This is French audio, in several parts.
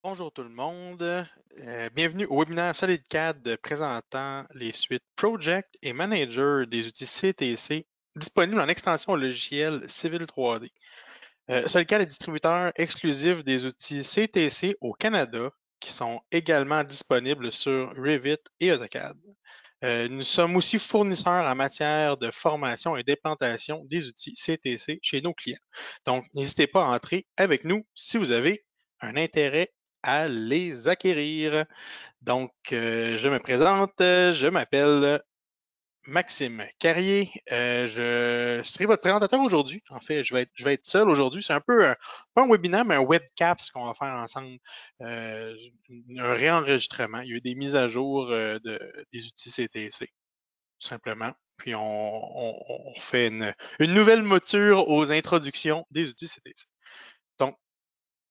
Bonjour tout le monde. Bienvenue au webinaire SolidCAD présentant les suites Project et Manager des outils CTC disponibles en extension au logiciel Civil 3D. SolidCAD est distributeur exclusif des outils CTC au Canada qui sont également disponibles sur Revit et AutoCAD. Nous sommes aussi fournisseurs en matière de formation et d'implantation des outils CTC chez nos clients. Donc, n'hésitez pas à entrer avec nous si vous avez un intérêt à les acquérir. Donc, je me présente, je m'appelle Maxime Carrier. Je serai votre présentateur aujourd'hui. En fait, je vais être seul aujourd'hui. C'est un peu, pas un webinaire, mais un webcast qu'on va faire ensemble. Euh, un réenregistrement. Il y a eu des mises à jour des outils CTC, tout simplement. Puis on fait une nouvelle mouture aux introductions des outils CTC. Donc,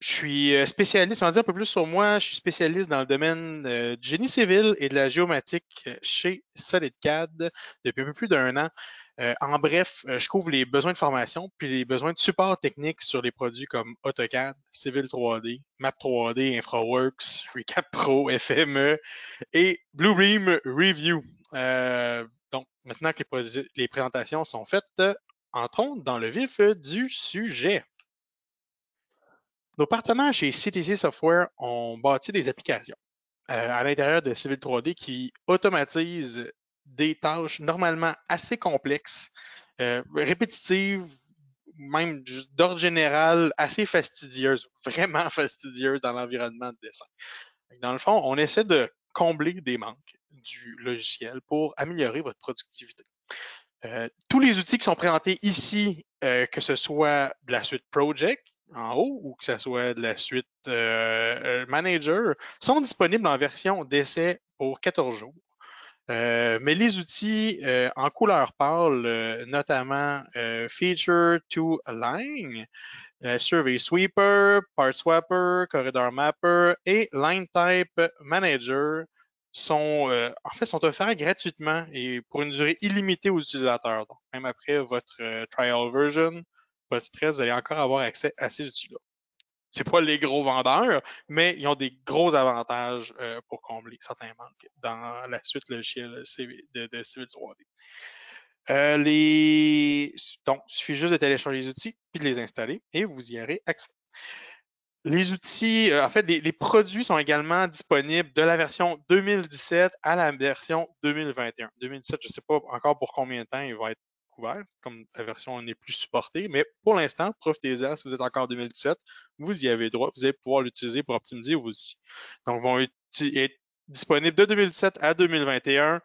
je suis spécialiste, on va dire un peu plus sur moi, je suis spécialiste dans le domaine du génie civil et de la géomatique chez SolidCAD depuis un peu plus d'un an. En bref, je couvre les besoins de formation puis les besoins de support technique sur les produits comme AutoCAD, Civil 3D, Map 3D, InfraWorks, Recap Pro, FME et Bluebeam Review. Donc, maintenant que les présentations sont faites, entrons dans le vif du sujet. Nos partenaires chez CTC Software ont bâti des applications à l'intérieur de Civil 3D qui automatisent des tâches normalement assez complexes, répétitives, même d'ordre général assez fastidieuses, vraiment fastidieuses dans l'environnement de dessin. Dans le fond, on essaie de combler des manques du logiciel pour améliorer votre productivité. Tous les outils qui sont présentés ici, que ce soit de la suite Project en haut ou que ce soit de la suite Manager, sont disponibles en version d'essai pour 14 jours. Mais les outils en couleur pâle, notamment Feature to Align, Survey Sweeper, Part Swapper, Corridor Mapper et Line Type Manager en fait, sont offerts gratuitement et pour une durée illimitée aux utilisateurs. Donc, même après votre trial version, pas de stress, vous allez encore avoir accès à ces outils-là. C'est pas les gros vendeurs, mais ils ont des gros avantages pour combler certains manques dans la suite logicielle de Civil 3D. Donc, il suffit juste de télécharger les outils puis de les installer et vous y aurez accès. Les outils, en fait, les produits sont également disponibles de la version 2017 à la version 2021. 2017, je ne sais pas encore pour combien de temps il va être couvert, comme la version n'est plus supportée, mais pour l'instant, profitez-en si vous êtes encore 2017, vous y avez droit, vous allez pouvoir l'utiliser pour optimiser vos outils. Donc, ils vont être disponibles de 2017 à 2021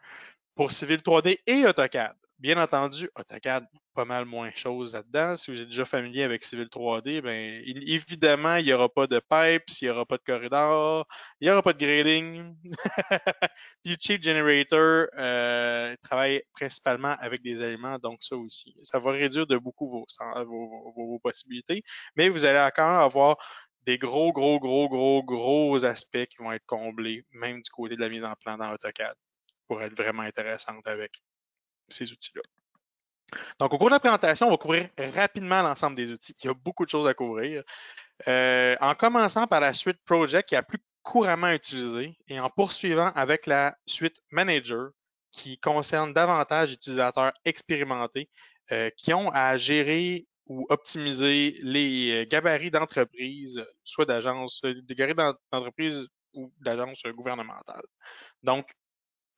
pour Civil 3D et AutoCAD. Bien entendu, AutoCAD, pas mal moins de choses là-dedans. Si vous êtes déjà familier avec Civil 3D, bien, évidemment, il n'y aura pas de pipes, il n'y aura pas de corridor, il n'y aura pas de grading. Puis Cheat Generator travaille principalement avec des éléments, donc ça aussi. Ça va réduire de beaucoup vos possibilités, mais vous allez encore avoir des gros aspects qui vont être comblés, même du côté de la mise en plan dans AutoCAD, pour être vraiment intéressante avec ces outils-là. Donc, au cours de la présentation, on va couvrir rapidement l'ensemble des outils. Il y a beaucoup de choses à couvrir. En commençant par la suite Project, qui est la plus couramment utilisée, et en poursuivant avec la suite Manager, qui concerne davantage d'utilisateurs expérimentés qui ont à gérer ou optimiser les gabarits d'entreprise, soit d'agences, des gabarits d'entreprise ou d'agences gouvernementales. Donc,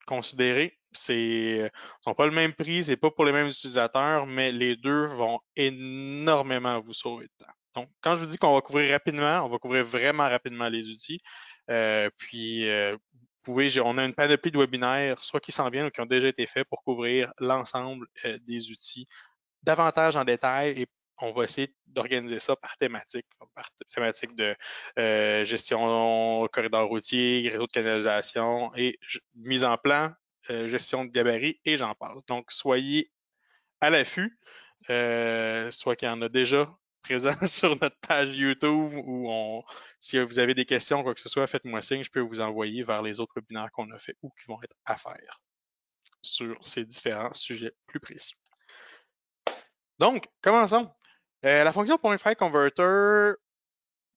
considérer. Sont pas le même prix, c'est pas pour les mêmes utilisateurs, mais les deux vont énormément vous sauver de temps. Donc, quand je vous dis qu'on va couvrir rapidement, on va couvrir vraiment rapidement les outils. On a une panoplie de webinaires, soit qui s'en viennent ou qui ont déjà été faits pour couvrir l'ensemble des outils davantage en détail et on va essayer d'organiser ça par thématique de gestion corridor routier, réseau de canalisation et mise en plan, gestion de gabarit et j'en passe. Donc, soyez à l'affût, soit qu'il y en a déjà présent sur notre page YouTube ou si vous avez des questions, quoi que ce soit, faites-moi signe, je peux vous envoyer vers les autres webinaires qu'on a fait ou qui vont être à faire sur ces différents sujets plus précis. Donc, commençons. La fonction Point File Converter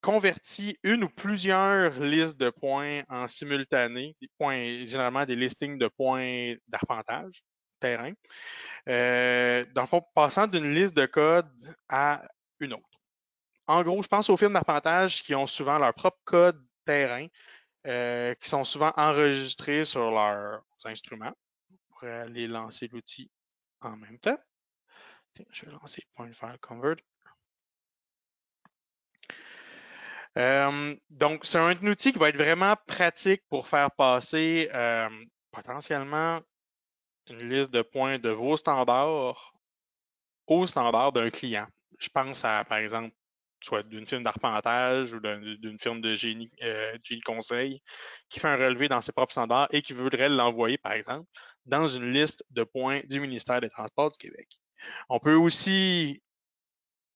convertit une ou plusieurs listes de points en simultané, des points, généralement des listings de points d'arpentage, terrain. Dans le fond, passant d'une liste de code à une autre. En gros, je pense aux firmes d'arpentage qui ont souvent leur propre code terrain, qui sont souvent enregistrés sur leurs instruments. On pourrait aller lancer l'outil en même temps. Tiens, je vais lancer Point File Convert. Donc, c'est un outil qui va être vraiment pratique pour faire passer potentiellement une liste de points de vos standards aux standards d'un client. Je pense à, par exemple, soit d'une firme d'arpentage ou d'une firme de génie conseil qui fait un relevé dans ses propres standards et qui voudrait l'envoyer, par exemple, dans une liste de points du ministère des Transports du Québec. On peut aussi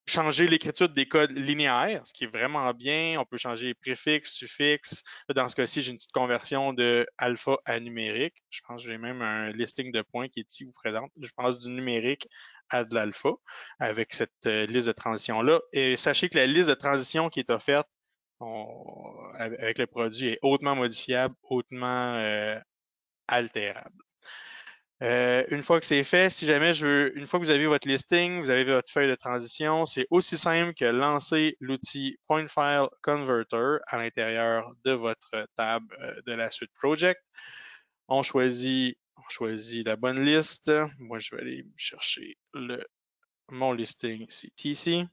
changer l'écriture des codes linéaires, ce qui est vraiment bien. On peut changer les préfixes, suffixes. Dans ce cas-ci, j'ai une petite conversion de alpha à numérique. Je pense que j'ai même un listing de points qui est ici vous présente. Je passe du numérique à de l'alpha avec cette liste de transition-là. Et sachez que la liste de transition qui est offerte avec le produit est hautement modifiable, hautement altérable. Une fois que c'est fait, si jamais une fois que vous avez votre listing, vous avez votre feuille de transition, c'est aussi simple que lancer l'outil Point File Converter à l'intérieur de votre table de la suite Project. On choisit la bonne liste. Moi, je vais aller chercher mon listing, c'est ici.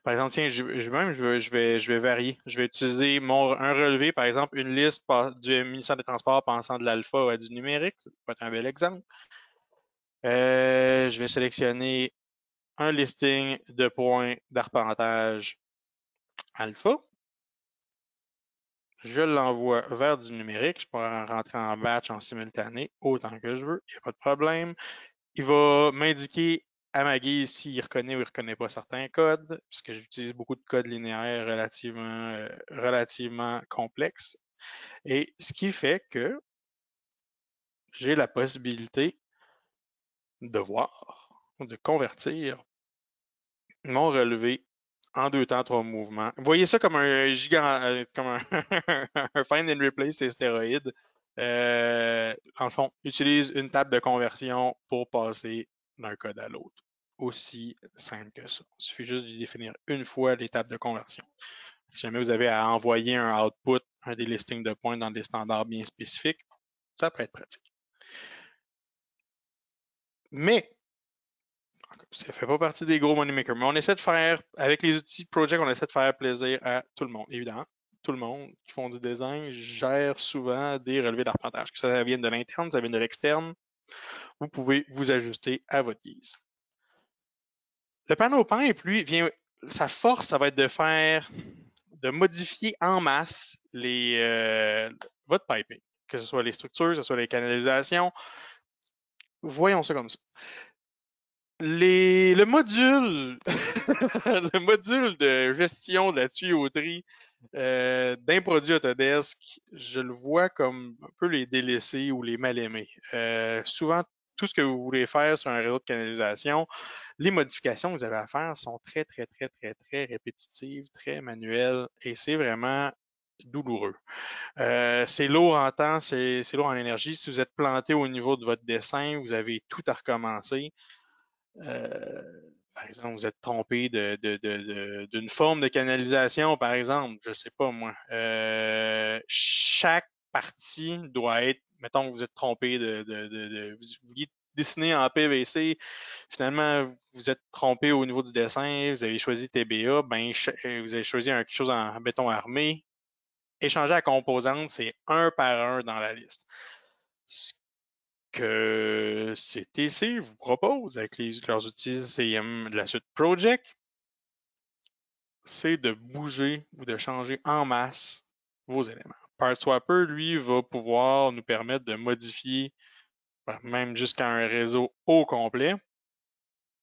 Par exemple, tiens, je vais varier. Je vais utiliser un relevé, par exemple, une liste du ministère des Transports passant de l'alpha à du numérique. Ça peut être un bel exemple. Je vais sélectionner un listing de points d'arpentage alpha. Je l'envoie vers du numérique. Je pourrais rentrer en batch en simultané autant que je veux. Il n'y a pas de problème. Il va m'indiquer à ma guise s'il reconnaît ou il ne reconnaît pas certains codes, puisque j'utilise beaucoup de codes linéaires relativement complexes. Et ce qui fait que j'ai la possibilité de voir, de convertir mon relevé en 2 temps, 3 mouvements. Voyez ça comme un gigant, comme un, un find and replace et stéroïde. En le fond, utilise une table de conversion pour passer d'un code à l'autre. Aussi simple que ça. Il suffit juste de définir une fois les tables de conversion. Si jamais vous avez à envoyer un output, un des listings de points dans des standards bien spécifiques, ça peut être pratique. Mais ça ne fait pas partie des gros money makers. Mais on essaie de faire, avec les outils Project, on essaie de faire plaisir à tout le monde, évidemment. Tout le monde qui font du design gère souvent des relevés d'arpentage. Que ça vienne de l'interne, ça vienne de l'externe. Vous pouvez vous ajuster à votre guise. Le panneau pipe, lui, sa force, ça va être de modifier en masse votre piping, que ce soit les structures, que ce soit les canalisations. Voyons ça comme ça. Le module, le module de gestion de la tuyauterie d'un produit Autodesk, je le vois comme un peu les délaissés ou les mal aimés. Souvent, tout ce que vous voulez faire sur un réseau de canalisation, les modifications que vous avez à faire sont très, très, très, très, très répétitives, très manuelles et c'est vraiment douloureux. C'est lourd en temps, c'est lourd en énergie. Si vous êtes planté au niveau de votre dessin, vous avez tout à recommencer. Par exemple, vous êtes trompé d'une forme de canalisation, par exemple, je ne sais pas moi. Chaque partie doit être, mettons que vous êtes trompé vous vouliez dessiner en PVC, finalement, vous êtes trompé au niveau du dessin, vous avez choisi TBA, ben, vous avez choisi quelque chose en béton armé. Échanger la composante, c'est un par un dans la liste. Ce que CTC vous propose avec leurs outils CIM de la suite Project, c'est de bouger ou de changer en masse vos éléments. PartSwapper, lui, va pouvoir nous permettre de modifier même jusqu'à un réseau au complet,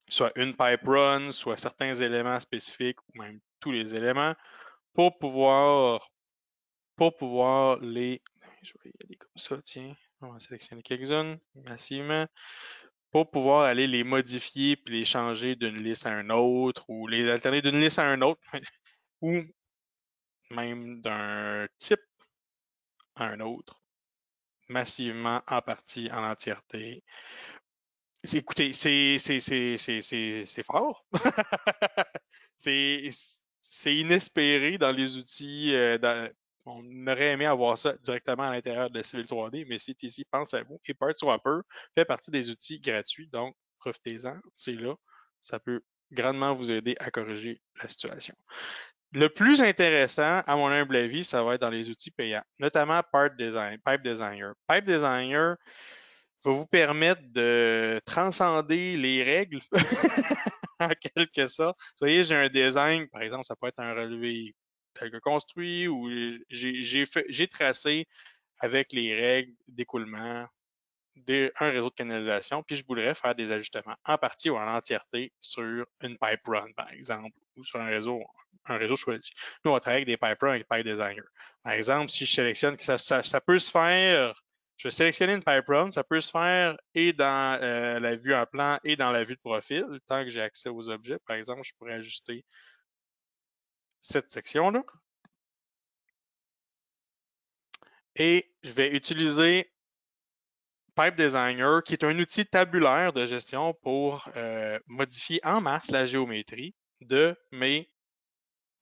soit une pipe run, soit certains éléments spécifiques ou même tous les éléments, pour pouvoir les... Je vais y aller comme ça, tiens. On va sélectionner quelques-unes massivement pour pouvoir aller les modifier puis les changer d'une liste à une autre ou les alterner d'une liste à une autre. ou même d'un type à un autre, massivement, en partie, en entièreté. Écoutez, c'est fort. C'est inespéré dans les outils. On aurait aimé avoir ça directement à l'intérieur de Civil 3D, mais CTC pense à vous. Et Partswapper fait partie des outils gratuits, donc profitez-en, c'est là. Ça peut grandement vous aider à corriger la situation. Le plus intéressant, à mon humble avis, ça va être dans les outils payants, notamment Pipe Designer. Pipe Designer va vous permettre de transcender les règles, en quelque sorte. Vous voyez, j'ai un design, par exemple, ça peut être un relevé tel que construit, ou j'ai tracé avec les règles d'écoulement un réseau de canalisation, puis je voudrais faire des ajustements en partie ou en entièreté sur une pipe run, par exemple, ou sur un réseau choisi. Nous, on travaille avec des pipe runs avec Pipe Designer. Par exemple, si je sélectionne que ça peut se faire, je vais sélectionner une pipe run, ça peut se faire et dans la vue en plan et dans la vue de profil, tant que j'ai accès aux objets. Par exemple, je pourrais ajuster cette section-là. Et je vais utiliser Pipe Designer, qui est un outil tabulaire de gestion pour modifier en masse la géométrie de mes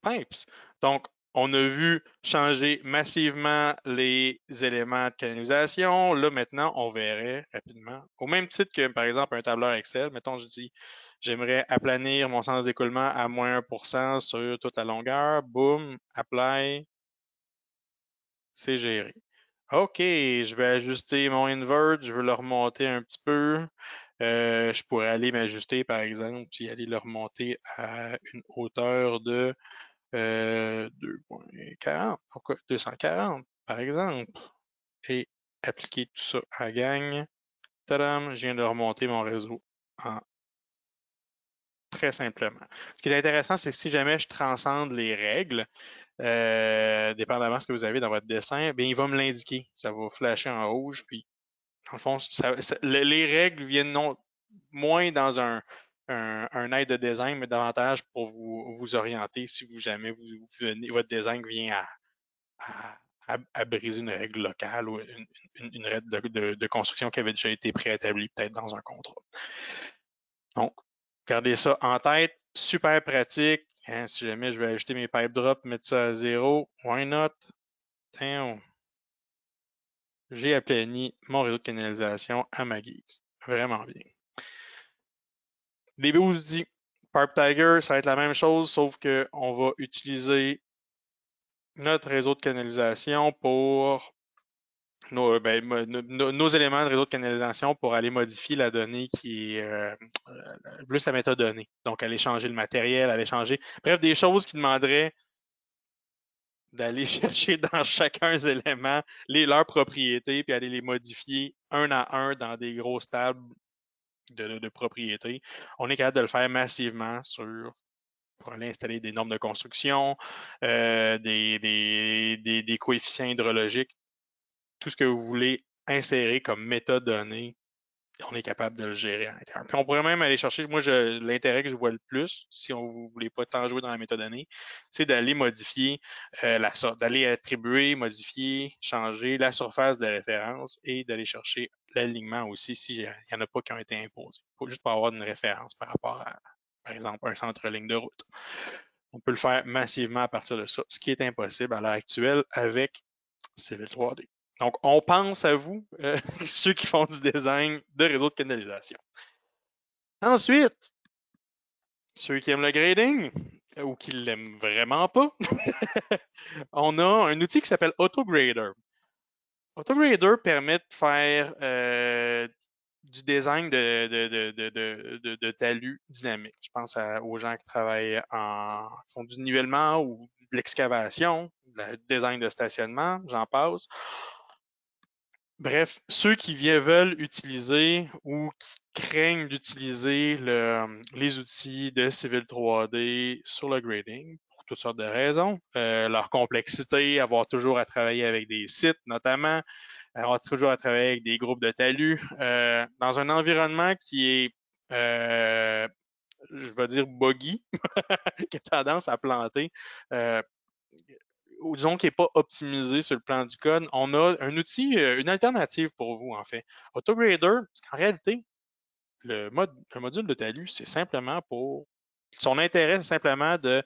pipes. Donc, on a vu changer massivement les éléments de canalisation. Là, maintenant, on verrait rapidement, au même titre que, par exemple, un tableur Excel, mettons, je dis, j'aimerais aplanir mon sens d'écoulement à moins 1% sur toute la longueur. Boom, apply, c'est géré. OK, je vais ajuster mon invert, je veux le remonter un petit peu. Je pourrais aller m'ajuster, par exemple, puis aller le remonter à une hauteur de 2,40, pourquoi 240, par exemple, et appliquer tout ça à la gang. Tadam, je viens de remonter mon réseau en très simplement. Ce qui est intéressant, c'est que si jamais je transcende les règles, dépendamment de ce que vous avez dans votre dessin, bien, il va me l'indiquer. Ça va flasher en rouge, puis dans le fond, les règles viennent moins dans un aide de design, mais davantage pour vous orienter si jamais votre design vient à briser une règle locale ou une règle de construction qui avait déjà été préétablie peut-être dans un contrat. Donc, gardez ça en tête. Super pratique. Hein, si jamais je vais ajouter mes pipe drops, mettre ça à 0, why not? Tiens, j'ai aplani mon réseau de canalisation à ma guise. Vraiment bien. Les outils. Pipe Tiger, ça va être la même chose, sauf qu'on va utiliser notre réseau de canalisation pour nos éléments de réseau de canalisation pour aller modifier la donnée qui est plus la métadonnée. Donc, aller changer le matériel, aller changer. Bref, des choses qui demanderaient d'aller chercher dans chacun des éléments leurs propriétés, puis aller les modifier un à un dans des grosses tables de propriétés. On est capable de le faire massivement pour aller installer des normes de construction, des coefficients hydrologiques, tout ce que vous voulez insérer comme métadonnées, on est capable de le gérer à l'intérieur. Puis on pourrait même aller chercher, moi, l'intérêt que je vois le plus, si on ne voulait pas tant jouer dans la métadonnée, c'est d'aller modifier d'aller attribuer, modifier, changer la surface de référence et d'aller chercher l'alignement aussi s'il n'y en a pas qui ont été imposés. Juste pour avoir une référence par rapport à, par exemple, un centre-ligne de route. On peut le faire massivement à partir de ça, ce qui est impossible à l'heure actuelle avec Civil 3D. Donc, on pense à vous, ceux qui font du design de réseau de canalisation. Ensuite, ceux qui aiment le grading ou qui ne l'aiment vraiment pas, on a un outil qui s'appelle AutoGrader. AutoGrader permet de faire du design de talus dynamiques. Je pense aux gens qui travaillent qui font du nivellement ou de l'excavation, le design de stationnement, j'en passe. Bref, ceux qui veulent utiliser ou qui craignent d'utiliser les outils de Civil 3D sur le grading, pour toutes sortes de raisons, leur complexité, avoir toujours à travailler avec des sites notamment, avoir toujours à travailler avec des groupes de talus, dans un environnement qui est je vais dire buggy, qui a tendance à planter, ou disons qui n'est pas optimisé sur le plan du code, on a un outil, une alternative pour vous, en fait. AutoGrader, parce qu'en réalité, un module de talus, c'est simplement pour. Son intérêt, c'est simplement de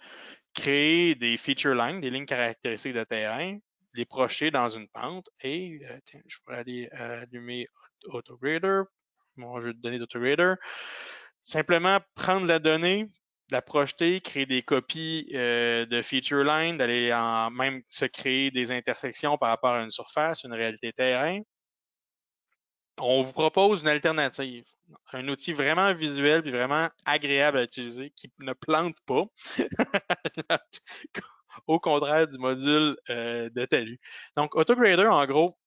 créer des feature lines, des lignes caractéristiques de terrain, les projeter dans une pente et, tiens, je pourrais aller allumer AutoGrader, mon jeu de données d'AutoGrader. Simplement prendre la donnée, la projeter, créer des copies de feature line, d'aller même se créer des intersections par rapport à une surface, une réalité terrain. On vous propose une alternative, un outil vraiment visuel et vraiment agréable à utiliser qui ne plante pas, au contraire du module de talus. Donc, AutoGrader, en gros,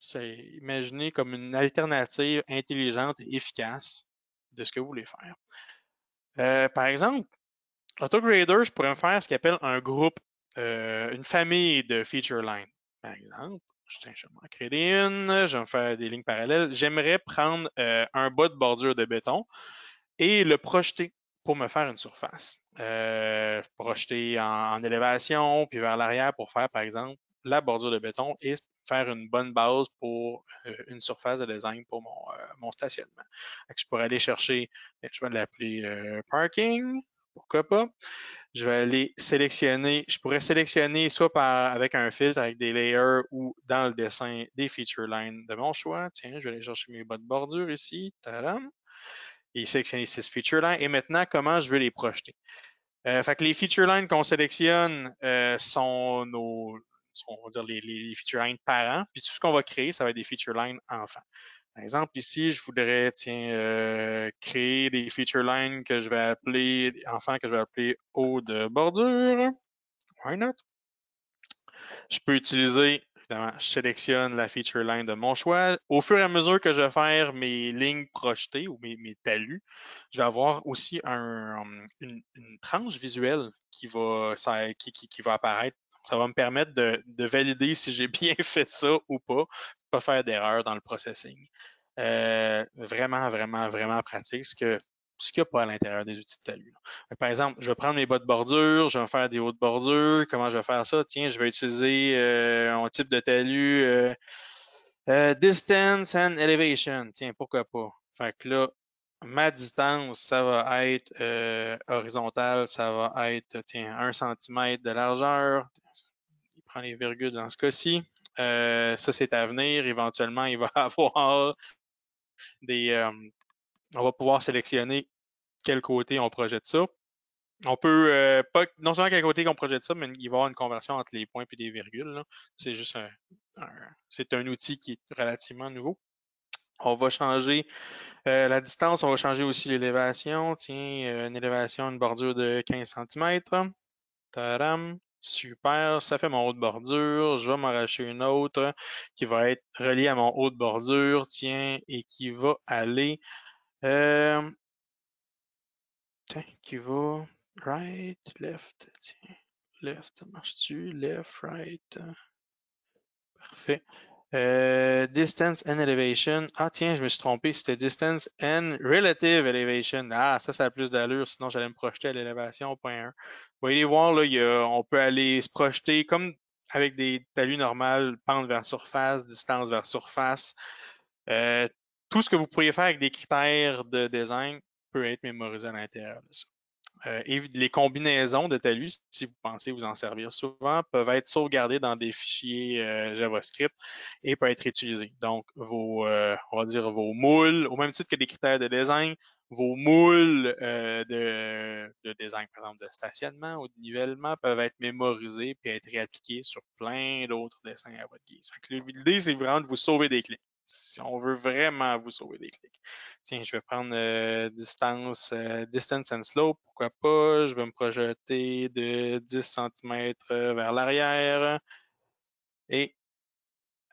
c'est imaginé comme une alternative intelligente et efficace de ce que vous voulez faire. Par exemple, AutoGrader, je pourrais me faire ce qu'on appelle un groupe, une famille de feature lines. Par exemple, je vais m'en créer une, je vais me faire des lignes parallèles. J'aimerais prendre un bas de bordure de béton et le projeter pour me faire une surface. Projeter en élévation, puis vers l'arrière pour faire, par exemple, la bordure de béton et faire une bonne base pour une surface de design pour mon stationnement. Je pourrais aller chercher, je vais l'appeler parking, pourquoi pas. Je vais aller sélectionner, je pourrais sélectionner soit avec un filtre avec des layers ou dans le dessin des feature lines de mon choix. Tiens, je vais aller chercher mes bas de bordure ici. Tadam! Et sélectionner 6 feature lines. Et maintenant, comment je veux les projeter? Fait que les feature lines qu'on sélectionne sont on va dire les feature lines parents. Puis tout ce qu'on va créer, ça va être des feature lines enfants. Par exemple, ici, je voudrais, créer des feature lines que je vais appeler, enfants que je vais appeler haut de bordure. Why not? Je peux utiliser, évidemment, je sélectionne la feature line de mon choix. Au fur et à mesure que je vais faire mes lignes projetées ou mes talus, je vais avoir aussi une tranche visuelle qui va apparaître. Ça va me permettre de valider si j'ai bien fait ça ou pas faire d'erreur dans le processing. Vraiment, vraiment, vraiment pratique, ce qu'il n'y a pas à l'intérieur des outils de talus. Par exemple, je vais prendre mes bas de bordure, je vais faire des hauts de bordure. Comment je vais faire ça? Tiens, je vais utiliser un type de talus distance and elevation. Tiens, pourquoi pas? Fait que là, ma distance, ça va être horizontale, ça va être, tiens, 1 cm de largeur. Il prend les virgules dans ce cas-ci. Ça, c'est à venir. Éventuellement, il va avoir on va pouvoir sélectionner quel côté on projette ça. On peut pas non seulement quel côté qu'on projette ça, mais il va y avoir une conversion entre les points et les virgules. C'est juste c'est un outil qui est relativement nouveau. On va changer la distance, on va changer aussi l'élévation. Tiens, une élévation, une bordure de 15 cm. Tadam! Super, ça fait mon haut de bordure. Je vais m'en racheter une autre qui va être reliée à mon haut de bordure, tiens, et qui va aller euh, qui va right, left, tiens, left, ça marche-tu? Left, right, parfait. Distance and elevation. Ah, tiens, je me suis trompé, c'était distance and relative elevation. Ah, ça a plus d'allure, sinon j'allais me projeter à l'élévation, point 1. Vous voyez voir, là, on peut aller se projeter comme avec des talus normales, pente vers surface, distance vers surface. Tout ce que vous pourriez faire avec des critères de design peut être mémorisé à l'intérieur de ça. Et les combinaisons de talus, si vous pensez vous en servir souvent, peuvent être sauvegardées dans des fichiers JavaScript et peuvent être utilisés. Donc, on va dire vos moules, au même titre que des critères de design, vos moules de design, par exemple, de stationnement ou de nivellement peuvent être mémorisés et être réappliqués sur plein d'autres dessins à votre guise. L'idée, c'est vraiment de vous sauver des clics. Si on veut vraiment vous sauver des clics. Tiens, je vais prendre distance and slope, pourquoi pas. Je vais me projeter de 10 cm vers l'arrière. Et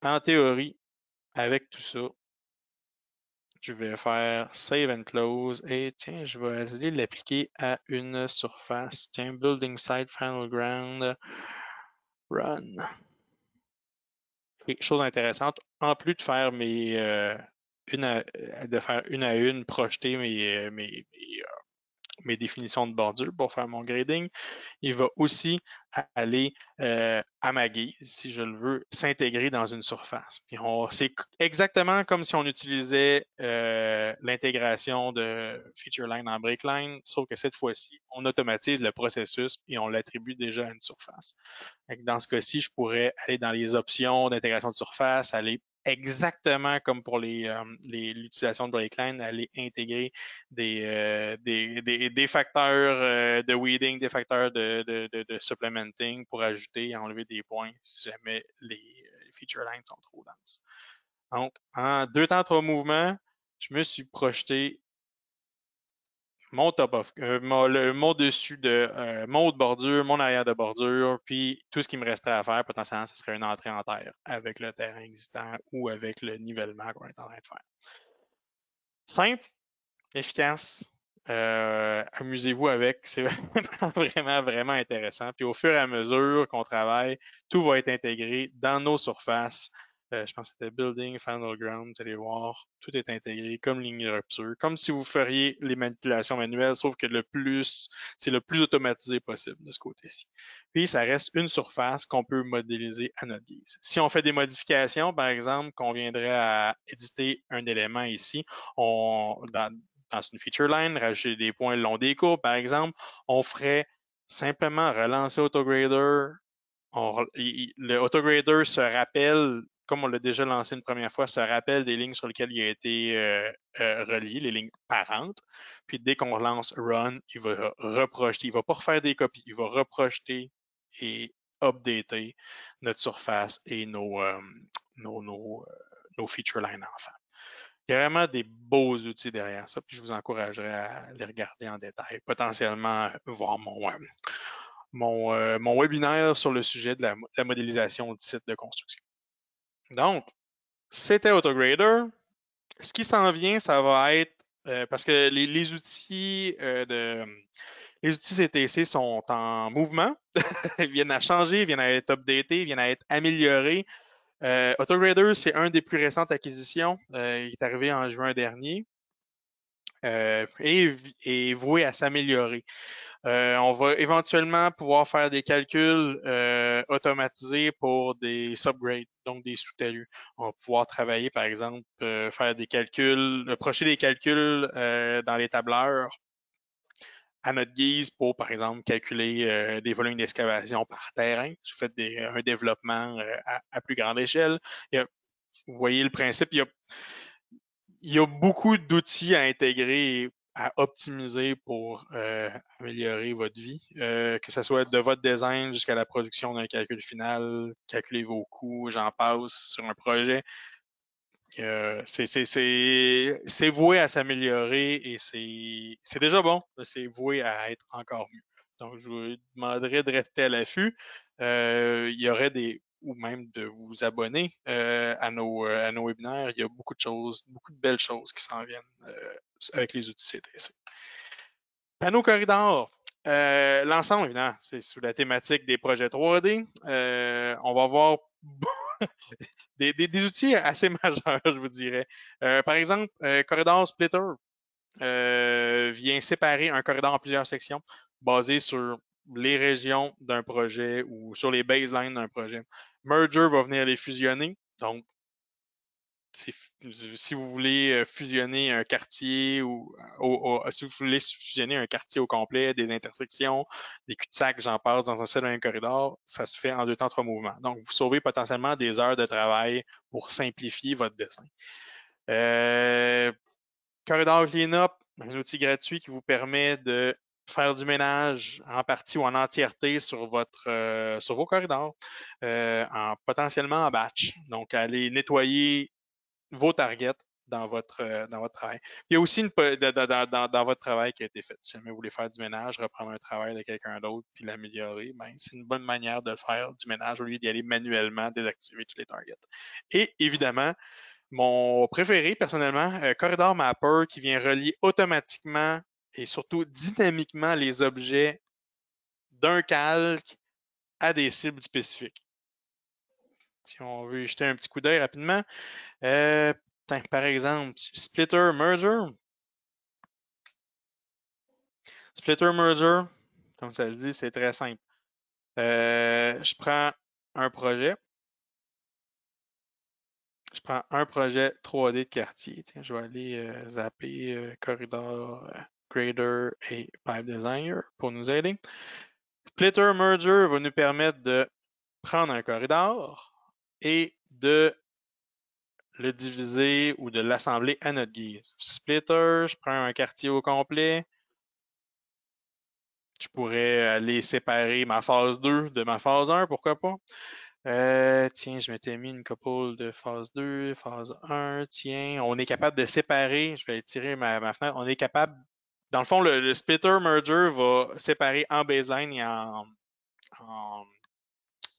en théorie, avec tout ça, je vais faire Save and Close. Et tiens, je vais aller l'appliquer à une surface. Tiens, Building Site, Final Ground, Run. Et chose intéressante, en plus de faire de faire une à une, projeter mes définitions de bordure pour faire mon grading. Il va aussi aller à ma guise, si je le veux, s'intégrer dans une surface. Puis c'est exactement comme si on utilisait l'intégration de FeatureLine en BreakLine, sauf que cette fois-ci, on automatise le processus et on l'attribue déjà à une surface. Dans ce cas-ci, je pourrais aller dans les options d'intégration de surface, aller exactement comme pour l'utilisation de BreakLine, aller intégrer des facteurs de weeding, des facteurs de supplementing pour ajouter et enlever des points si jamais les feature lines sont trop denses. Donc, en 2 temps, 3 mouvements, je me suis projeté mon top of, mon dessus de mon haut de bordure, mon arrière de bordure, puis tout ce qui me resterait à faire, potentiellement, ce serait une entrée en terre avec le terrain existant ou avec le nivellement qu'on est en train de faire. Simple, efficace. Amusez-vous avec, c'est vraiment, vraiment intéressant. Puis au fur et à mesure qu'on travaille, tout va être intégré dans nos surfaces. Je pense que c'était Building, Final Ground, vous allez voir, tout est intégré comme ligne de rupture, comme si vous feriez les manipulations manuelles, sauf que c'est le plus automatisé possible de ce côté-ci. Puis ça reste une surface qu'on peut modéliser à notre guise. Si on fait des modifications, par exemple, qu'on viendrait à éditer un élément ici, dans une feature line, rajouter des points le long des courbes, par exemple, on ferait simplement relancer AutoGrader. Le AutoGrader se rappelle, comme on l'a déjà lancé une première fois, se rappelle des lignes sur lesquelles il a été relié, les lignes parentes. Puis dès qu'on relance Run, il va reprojeter. Il ne va pas refaire des copies, il va reprojeter et updater notre surface et nos feature lines enfants. Il y a vraiment des beaux outils derrière ça, puis je vous encouragerais à les regarder en détail, potentiellement voir mon webinaire sur le sujet de la modélisation du site de construction. Donc, c'était AutoGrader. Ce qui s'en vient, ça va être, parce que les outils les outils CTC sont en mouvement, ils viennent à changer, ils viennent à être updatés, ils viennent à être améliorés. AutoGrader, c'est un des plus récentes acquisitions. Il est arrivé en juin dernier et voué à s'améliorer. On va éventuellement pouvoir faire des calculs automatisés pour des subgrades, donc des sous-talus. On va pouvoir travailler, par exemple, faire des calculs, approcher des calculs dans les tableurs à notre guise pour, par exemple, calculer des volumes d'excavation par terrain. Je fais un développement à plus grande échelle. Vous voyez le principe, il y a beaucoup d'outils à intégrer et à optimiser pour améliorer votre vie, que ce soit de votre design jusqu'à la production d'un calcul final, calculer vos coûts, j'en passe sur un projet. C'est voué à s'améliorer et c'est déjà bon, c'est voué à être encore mieux. Donc, je vous demanderais de rester à l'affût. Il y aurait ou même de vous abonner à nos webinaires. Il y a beaucoup de choses, beaucoup de belles choses qui s'en viennent avec les outils CTC. Panneau corridor. L'ensemble, évidemment, c'est sous la thématique des projets 3D. On va voir des outils assez majeurs, je vous dirais. Par exemple, Corridor Splitter vient séparer un corridor en plusieurs sections basées sur les régions d'un projet ou sur les baselines d'un projet. Merger va venir les fusionner. Donc, si vous voulez fusionner un quartier si vous voulez fusionner un quartier au complet, des intersections, des cul-de-sac, j'en passe dans un seul un corridor, ça se fait en 2 temps, 3 mouvements. Donc, vous sauvez potentiellement des heures de travail pour simplifier votre dessin. Corridor Cleanup, un outil gratuit qui vous permet de faire du ménage en partie ou en entièreté sur vos corridors, potentiellement en batch. Donc, aller nettoyer vos targets dans votre travail. Il y a aussi dans votre travail qui a été fait. Si jamais vous voulez faire du ménage, reprendre un travail de quelqu'un d'autre puis l'améliorer, ben, c'est une bonne manière de faire du ménage au lieu d'y aller manuellement désactiver tous les targets. Et évidemment, mon préféré personnellement, Corridor Mapper qui vient relier automatiquement et surtout dynamiquement les objets d'un calque à des cibles spécifiques. Si on veut jeter un petit coup d'œil rapidement, par exemple, Splitter Merger, Splitter merger, comme ça le dit, c'est très simple. Je prends un projet. Je prends un projet 3D de quartier. Tiens, je vais aller zapper Corridor, Grader et Pipe Designer pour nous aider. Splitter Merger va nous permettre de prendre un corridor et de le diviser ou de l'assembler à notre guise. Splitter, je prends un quartier au complet. Je pourrais aller séparer ma phase 2 de ma phase 1, pourquoi pas. Tiens, je m'étais mis une couple de phase 2, phase 1. Tiens, on est capable de séparer. Je vais étirer ma fenêtre. On est capable. Dans le fond, le splitter merger va séparer en baseline et en,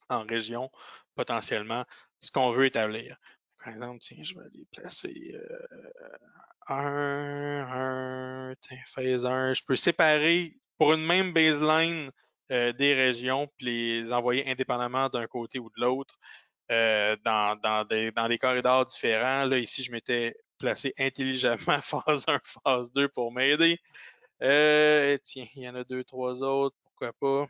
en région potentiellement ce qu'on veut établir. Par exemple, tiens, je vais aller placer tiens, phase 1. Je peux séparer pour une même baseline des régions puis les envoyer indépendamment d'un côté ou de l'autre dans des corridors différents. Là, ici, je m'étais placé intelligemment phase 1, phase 2 pour m'aider. Tiens, il y en a deux, trois autres, pourquoi pas.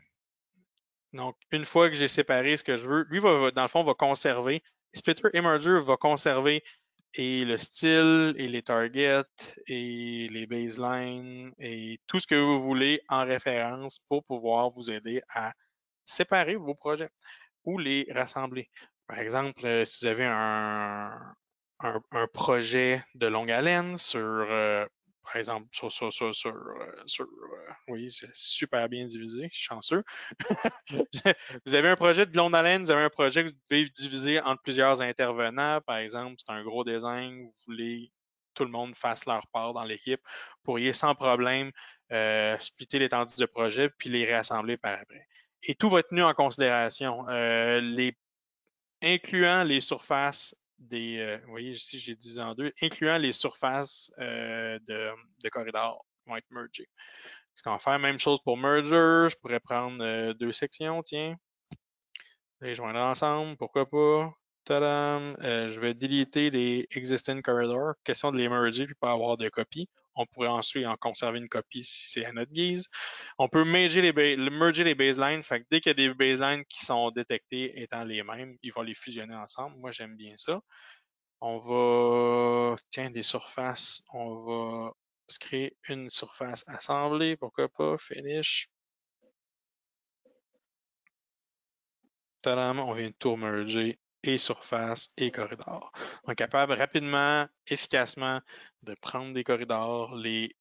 Donc, une fois que j'ai séparé ce que je veux, lui, dans le fond, va conserver. Splitter et Merger va conserver et le style et les targets et les baselines et tout ce que vous voulez en référence pour pouvoir vous aider à séparer vos projets ou les rassembler. Par exemple, si vous avez un projet de longue haleine par exemple, oui, c'est super bien divisé, je suis chanceux. Vous avez un projet de longue haleine, vous avez un projet que vous devez diviser entre plusieurs intervenants. Par exemple, c'est un gros design, vous voulez que tout le monde fasse leur part dans l'équipe. Vous pourriez sans problème splitter l'étendue de projet puis les réassembler par après. Et tout va être tenu en considération, incluant les surfaces vous voyez ici, j'ai divisé en deux, incluant les surfaces de corridors qui vont être mergées. Est-ce qu'on va faire la même chose pour merger? Je pourrais prendre deux sections, tiens. Les joindre ensemble, pourquoi pas. Tadam! Je vais déliter les existing corridors. Question de les merger puis pas avoir de copie. On pourrait ensuite en conserver une copie si c'est à notre guise. On peut merger les baselines. Fait que dès qu'il y a des baselines qui sont détectées étant les mêmes, ils vont les fusionner ensemble. Moi, j'aime bien ça. On va, tiens, des surfaces. On va se créer une surface assemblée. Pourquoi pas? Finish. Tadam, on vient de tout merger et surface et corridor. On est capable rapidement, efficacement de prendre des corridors, les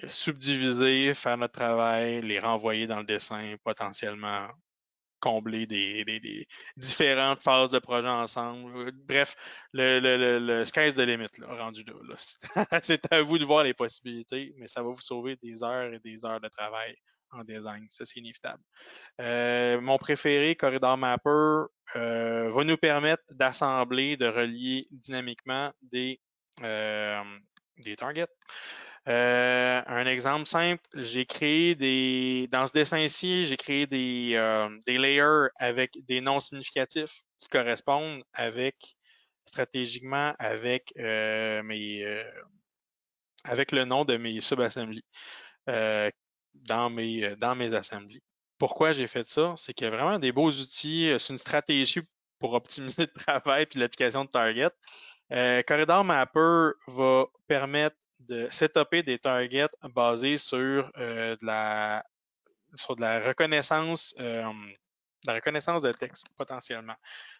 subdiviser, faire notre travail, les renvoyer dans le dessin, potentiellement combler des différentes phases de projet ensemble. Bref, le sky's the limit, là, rendu là. C'est à vous de voir les possibilités, mais ça va vous sauver des heures et des heures de travail en design. Ça, c'est inévitable. Mon préféré, Corridor Mapper, va nous permettre d'assembler, de relier dynamiquement des targets. Un exemple simple, j'ai créé dans ce dessin-ci, j'ai créé des layers avec des noms significatifs qui correspondent stratégiquement avec le nom de mes sub-assemblies dans mes assemblies. Pourquoi j'ai fait ça? C'est qu'il y a vraiment des beaux outils. C'est une stratégie pour optimiser le travail et l'application de target. Corridor Mapper va permettre de setuper des targets basés sur de la reconnaissance de texte, potentiellement.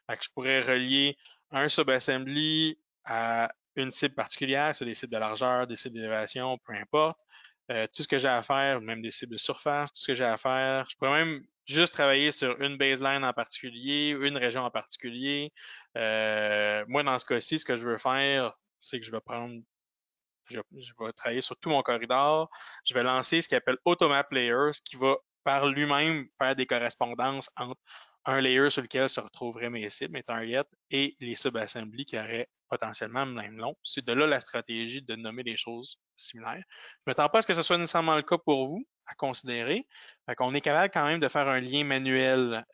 Fait que je pourrais relier un subassembly à une cible particulière, sur des cibles de largeur, des cibles d'élévation, peu importe. Tout ce que j'ai à faire, même des cibles de surface, tout ce que j'ai à faire. Je pourrais même juste travailler sur une baseline en particulier, une région en particulier. Moi, dans ce cas-ci, ce que je veux faire, c'est que je vais travailler sur tout mon corridor. Je vais lancer ce qu'il appelle Automap Layer, ce qui va par lui-même faire des correspondances entre un layer sur lequel se retrouveraient mes cibles, mes targets, et les sub-assemblies qui auraient potentiellement le même nom. C'est de là la stratégie de nommer des choses similaires. Je ne m'attends pas à ce que ce soit nécessairement le cas pour vous, à considérer. On est capable quand même de faire un lien manuel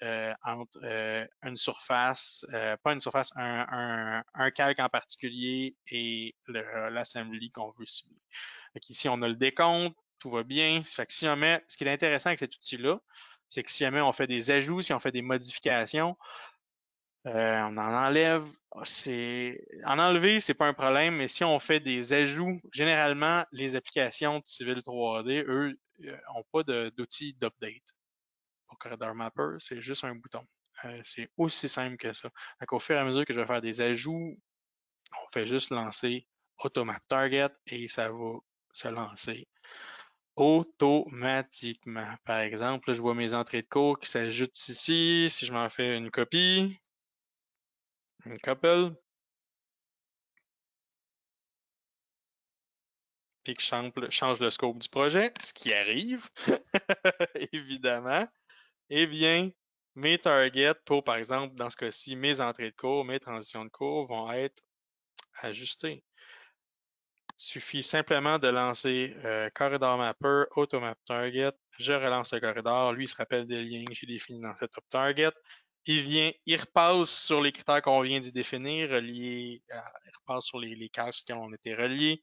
entre une surface, pas une surface, un calque en particulier et l'assembly qu'on veut cibler. Ici, on a le décompte. tout va bien. Fait que si jamais, ce qui est intéressant avec cet outil-là, c'est que si jamais on fait des ajouts, si on fait des modifications, on en enlève. En enlever, c'est pas un problème, mais si on fait des ajouts, généralement, les applications de Civil 3D, eux, n'ont pas d'outils d'update. Pour Corridor Mapper, c'est juste un bouton. C'est aussi simple que ça. Donc, au fur et à mesure que je vais faire des ajouts, on fait juste lancer Automap Target et ça va se lancer automatiquement. Par exemple, là, je vois mes entrées de cours qui s'ajoutent ici. Si je m'en fais une copie, une couple, puis que je change le scope du projet, ce qui arrive, évidemment, eh bien, mes targets pour, par exemple, dans ce cas-ci, mes entrées de cours, mes transitions de cours vont être ajustées. Il suffit simplement de lancer Corridor Mapper, Automap Target. Je relance le corridor. Lui, il se rappelle des liens que j'ai définis dans Setup Target. Il repasse sur les critères qu'on vient d'y définir, il repasse sur les cases qui ont été reliés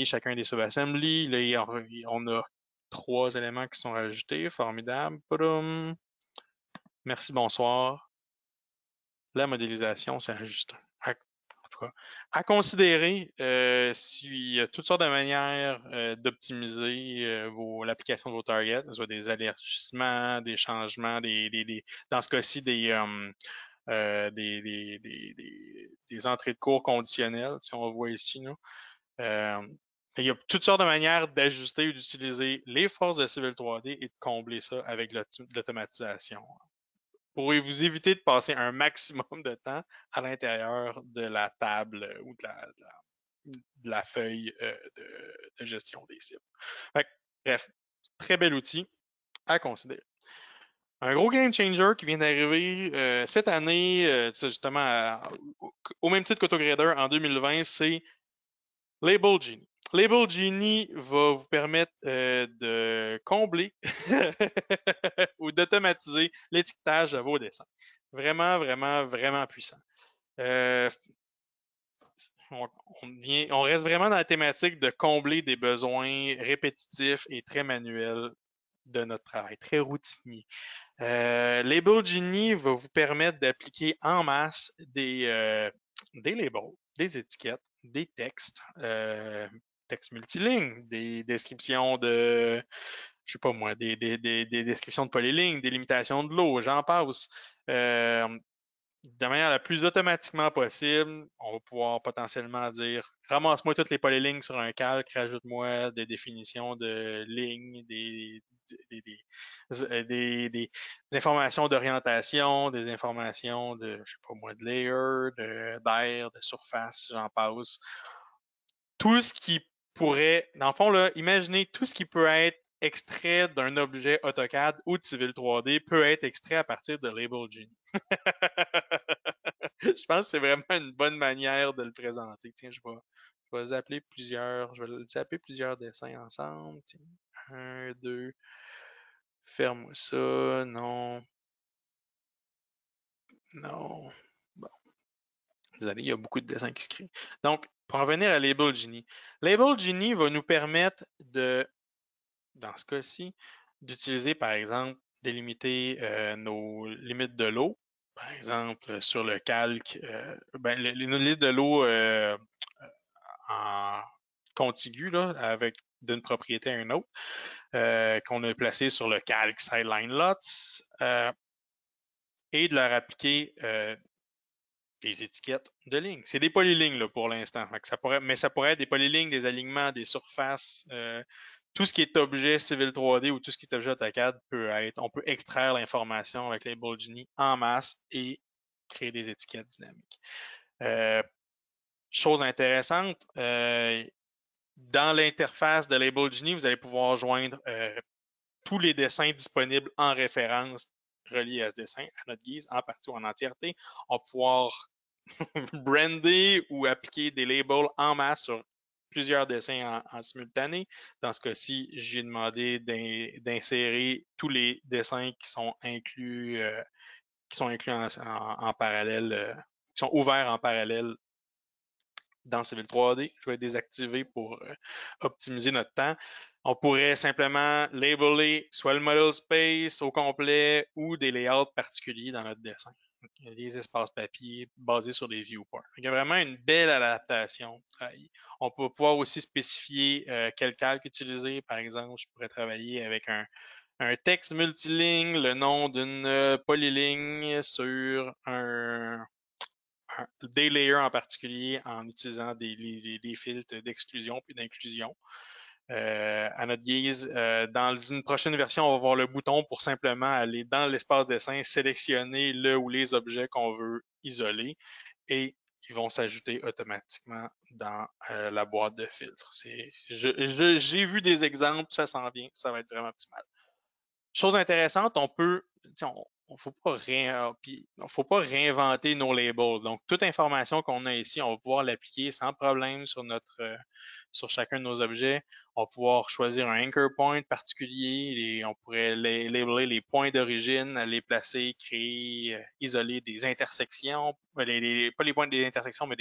chacun des sub-assemblies. Là, on a 3 éléments qui sont rajoutés. Formidable. Boum. Merci, bonsoir. La modélisation s'est ajustée. En tout cas, à considérer, il y a toutes sortes de manières d'optimiser l'application de vos targets, que ce soit des élargissements, des changements, dans ce cas-ci, des entrées de cours conditionnelles, si on voit ici. Là. Il y a toutes sortes de manières d'ajuster ou d'utiliser les forces de Civil 3D et de combler ça avec l'automatisation. Pourrez vous éviter de passer un maximum de temps à l'intérieur de la table ou de la feuille de gestion des cibles. Fait que, bref, très bel outil à considérer. Un gros game changer qui vient d'arriver cette année, justement, au même titre qu'AutoGrader en 2020, c'est Label Genie. Label Genie va vous permettre de combler ou d'automatiser l'étiquetage de vos dessins. Vraiment, vraiment, vraiment puissant. On reste vraiment dans la thématique de combler des besoins répétitifs et très manuels de notre travail, très routinier. Label Genie va vous permettre d'appliquer en masse des labels, des étiquettes, des textes, textes multilignes, des descriptions de, je sais pas moi, des descriptions de polylignes, des limitations de l'eau, j'en passe. De manière la plus automatiquement possible, on va pouvoir potentiellement dire ramasse-moi toutes les polylignes sur un calque, rajoute-moi des définitions de lignes, des, informations d'orientation, des informations de, je sais pas moi, de layer, d'air, de surface, j'en passe. Tout ce qui pourrait, dans le fond, là, imaginez tout ce qui peut être extrait d'un objet AutoCAD ou de Civil 3D peut être extrait à partir de Label Genie. Je pense que c'est vraiment une bonne manière de le présenter. Tiens, je vais zapper plusieurs dessins ensemble. Tiens. 1, 2. Ferme-moi ça. Non. Non. Bon. Désolé, il y a beaucoup de dessins qui se créent. Donc, pour en venir à Label Genie. Label Genie va nous permettre dans ce cas-ci, d'utiliser, par exemple, délimiter nos limites de l'eau. Par exemple, sur le calque, les limites de l'eau en contigu, là, avec d'une propriété à une autre, qu'on a placé sur le calque Sideline Lots, et de leur appliquer des étiquettes de lignes. C'est des polylignes là, pour l'instant. Mais ça pourrait être des polylignes, des alignements, des surfaces. Tout ce qui est objet Civil 3D ou tout ce qui est objet AutoCAD on peut extraire l'information avec Label Genie en masse et créer des étiquettes dynamiques. Chose intéressante, dans l'interface de Label Genie, vous allez pouvoir joindre tous les dessins disponibles en référence reliés à ce dessin, à notre guise, en partie ou en entièreté. On va pouvoir brander ou appliquer des labels en masse sur plusieurs dessins en simultané. Dans ce cas-ci, j'ai demandé d'insérer tous les dessins qui sont inclus en parallèle, qui sont ouverts en parallèle dans Civil 3D. Je vais désactiver pour optimiser notre temps. On pourrait simplement labeler soit le model space au complet ou des layouts particuliers dans notre dessin. Donc, des espaces papier basés sur des viewports. Il y a vraiment une belle adaptation. On peut pouvoir aussi spécifier quel calque utiliser. Par exemple, je pourrais travailler avec un texte multiligne, le nom d'une polyligne sur des layers en particulier en utilisant des filtres d'exclusion puis d'inclusion. À notre guise, dans une prochaine version, on va voir le bouton pour simplement aller dans l'espace dessin, sélectionner le ou les objets qu'on veut isoler et ils vont s'ajouter automatiquement dans la boîte de filtres. J'ai vu des exemples, ça s'en vient, ça va être vraiment optimal. Chose intéressante, faut pas réinventer nos labels. Donc, toute information qu'on a ici, on va pouvoir l'appliquer sans problème sur chacun de nos objets. On va pouvoir choisir un anchor point particulier et on pourrait labeler les points d'origine, les placer, créer, isoler des intersections, pas les points des intersections, mais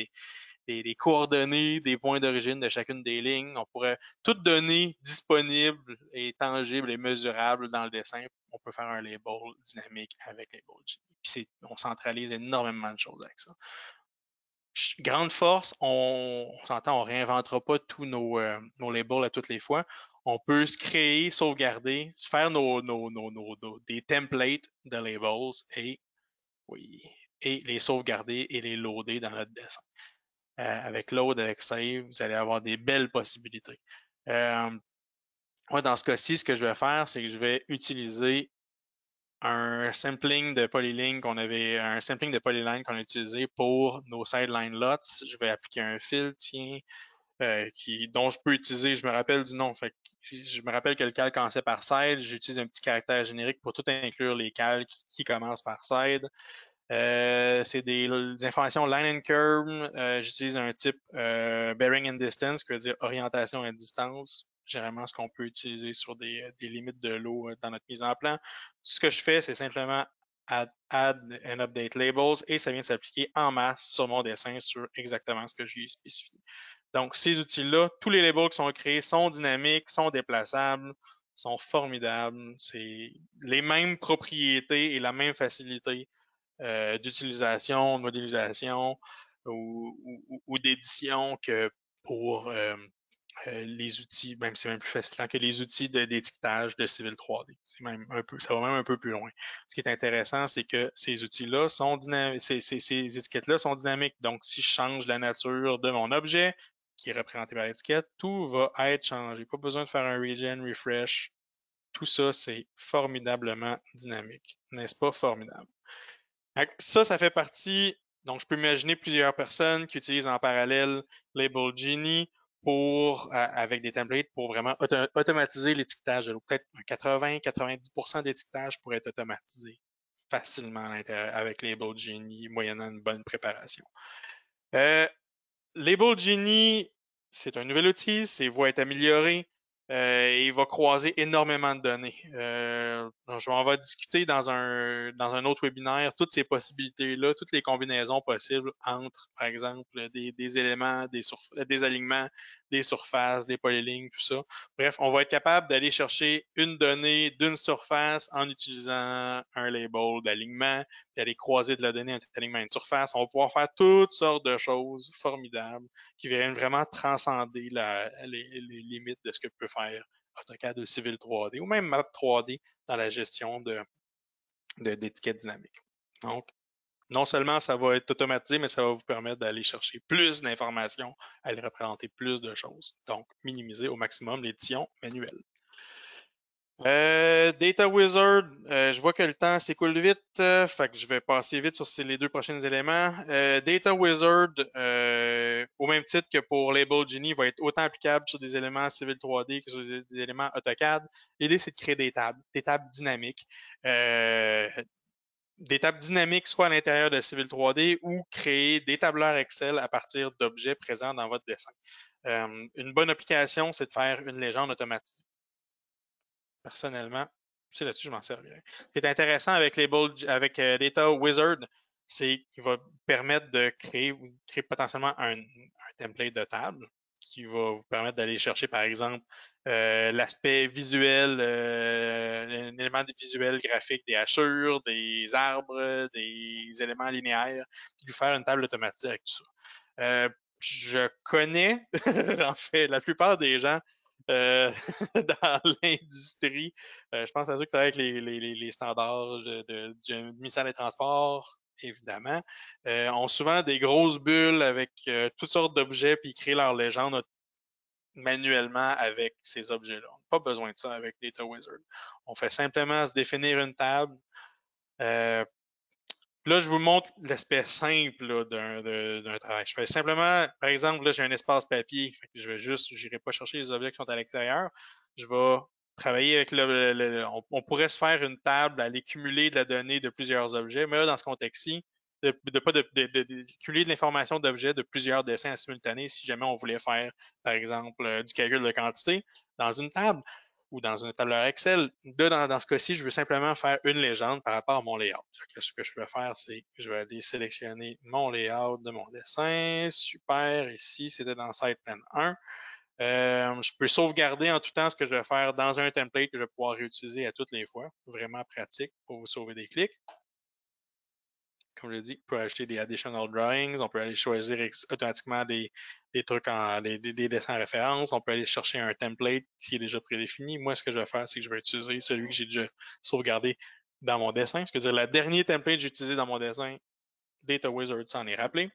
des coordonnées, des points d'origine de chacune des lignes. On pourrait toutes données disponibles et tangibles et mesurables dans le dessin. On peut faire un label dynamique avec Label Genie. Puis on centralise énormément de choses avec ça. Grande force, on s'entend, on ne réinventera pas tous nos labels à toutes les fois. On peut se créer, sauvegarder, se faire des templates de labels et les sauvegarder et les loader dans notre dessin. Avec load, avec save, vous allez avoir des belles possibilités. Moi, dans ce cas-ci, ce que je vais faire, c'est que je vais utiliser un sampling de polyline qu'on a utilisé pour nos sideline lots. Je vais appliquer un filtre, dont je peux utiliser, je me rappelle du nom, fait je me rappelle que le calque commençait par side, j'utilise un petit caractère générique pour tout inclure les calques qui commencent par side. C'est des informations line and curve. J'utilise un type bearing and distance, qui veut dire orientation et distance. Généralement, ce qu'on peut utiliser sur des limites de l'eau dans notre mise en plan. Ce que je fais, c'est simplement add and update labels et ça vient de s'appliquer en masse sur mon dessin sur exactement ce que j'ai spécifié. Donc, ces outils-là, tous les labels qui sont créés sont dynamiques, sont déplaçables, sont formidables. C'est les mêmes propriétés et la même facilité d'utilisation, de modélisation ou d'édition que pour les outils, même c'est même plus facile que les outils d'étiquetage de Civil 3D. Ça va même un peu plus loin. Ce qui est intéressant, c'est que ces outils-là sont dynamiques, ces étiquettes-là sont dynamiques. Donc, si je change la nature de mon objet, qui est représenté par l'étiquette, tout va être changé. Pas besoin de faire un regen, refresh. Tout ça, c'est formidablement dynamique. N'est-ce pas formidable? Ça fait partie. Donc, je peux imaginer plusieurs personnes qui utilisent en parallèle Label Genie avec des templates pour vraiment automatiser l'étiquetage. Peut-être 80-90% d'étiquetage pourrait être automatisé facilement à l'intérieur avec Label Genie, moyennant une bonne préparation. Label Genie, c'est un nouvel outil, va être amélioré. Il va croiser énormément de données. On va discuter dans un autre webinaire toutes ces possibilités-là, toutes les combinaisons possibles entre, par exemple, des éléments, des alignements, des surfaces, des polylignes, tout ça. Bref, on va être capable d'aller chercher une donnée d'une surface en utilisant un label d'alignement, d'aller croiser de la donnée, un alignement à une surface. On va pouvoir faire toutes sortes de choses formidables qui viennent vraiment transcender les limites de ce que peut faire AutoCAD ou Civil 3D ou même Map 3D dans la gestion d'étiquettes dynamiques. Donc, non seulement ça va être automatisé, mais ça va vous permettre d'aller chercher plus d'informations, aller représenter plus de choses. Donc, minimiser au maximum l'édition manuelle. Data Wizard, je vois que le temps s'écoule vite, fait que je vais passer vite sur les deux prochains éléments. Data Wizard, au même titre que pour Label Genie, va être autant applicable sur des éléments Civil 3D que sur des éléments AutoCAD. L'idée, c'est de créer des tables dynamiques. Des tables dynamiques soit à l'intérieur de Civil 3D ou créer des tableurs Excel à partir d'objets présents dans votre dessin. Une bonne application, c'est de faire une légende automatisée. Personnellement, c'est là-dessus que je m'en servirais. Ce qui est intéressant avec Data Wizard, c'est qu'il va permettre de créer potentiellement un template de table qui va vous permettre d'aller chercher, par exemple, l'aspect visuel, un élément visuel graphique des hachures, des arbres, des éléments linéaires, puis lui faire une table automatique avec tout ça. Je connais, en fait, la plupart des gens euh, dans l'industrie. Je pense à ceux qui travaillent avec les standards du ministère des Transports, évidemment, ont souvent des grosses bulles avec toutes sortes d'objets, puis ils créent leur légende manuellement avec ces objets-là. On n'a pas besoin de ça avec Data Wizard. On fait simplement se définir une table. Euh, Là, je vous montre l'aspect simple d'un travail. Je fais simplement, par exemple, là, j'ai un espace papier. Je vais juste, je n'irai pas chercher les objets qui sont à l'extérieur. Je vais travailler avec on pourrait se faire une table, aller cumuler de la donnée de plusieurs objets, mais là, dans ce contexte-ci, de cumuler de l'information d'objets de plusieurs dessins simultanés si jamais on voulait faire, par exemple, du calcul de quantité dans une table ou dans un tableur Excel. Dans ce cas-ci, je veux simplement faire une légende par rapport à mon layout. Ce que je vais faire, c'est que je vais aller sélectionner mon layout de mon dessin. Super, ici, c'était dans SitePlan 1. Je peux sauvegarder en tout temps ce que je vais faire dans un template que je vais pouvoir réutiliser à toutes les fois. Vraiment pratique pour vous sauver des clics. Comme je dis, on peut ajouter des additional drawings, on peut aller choisir automatiquement des trucs, des dessins en référence, on peut aller chercher un template qui est déjà prédéfini. Moi, ce que je vais faire, c'est que je vais utiliser celui que j'ai déjà sauvegardé dans mon dessin. Ce que dire, le dernier template que j'ai utilisé dans mon dessin, Data Wizard s'en est rappelé.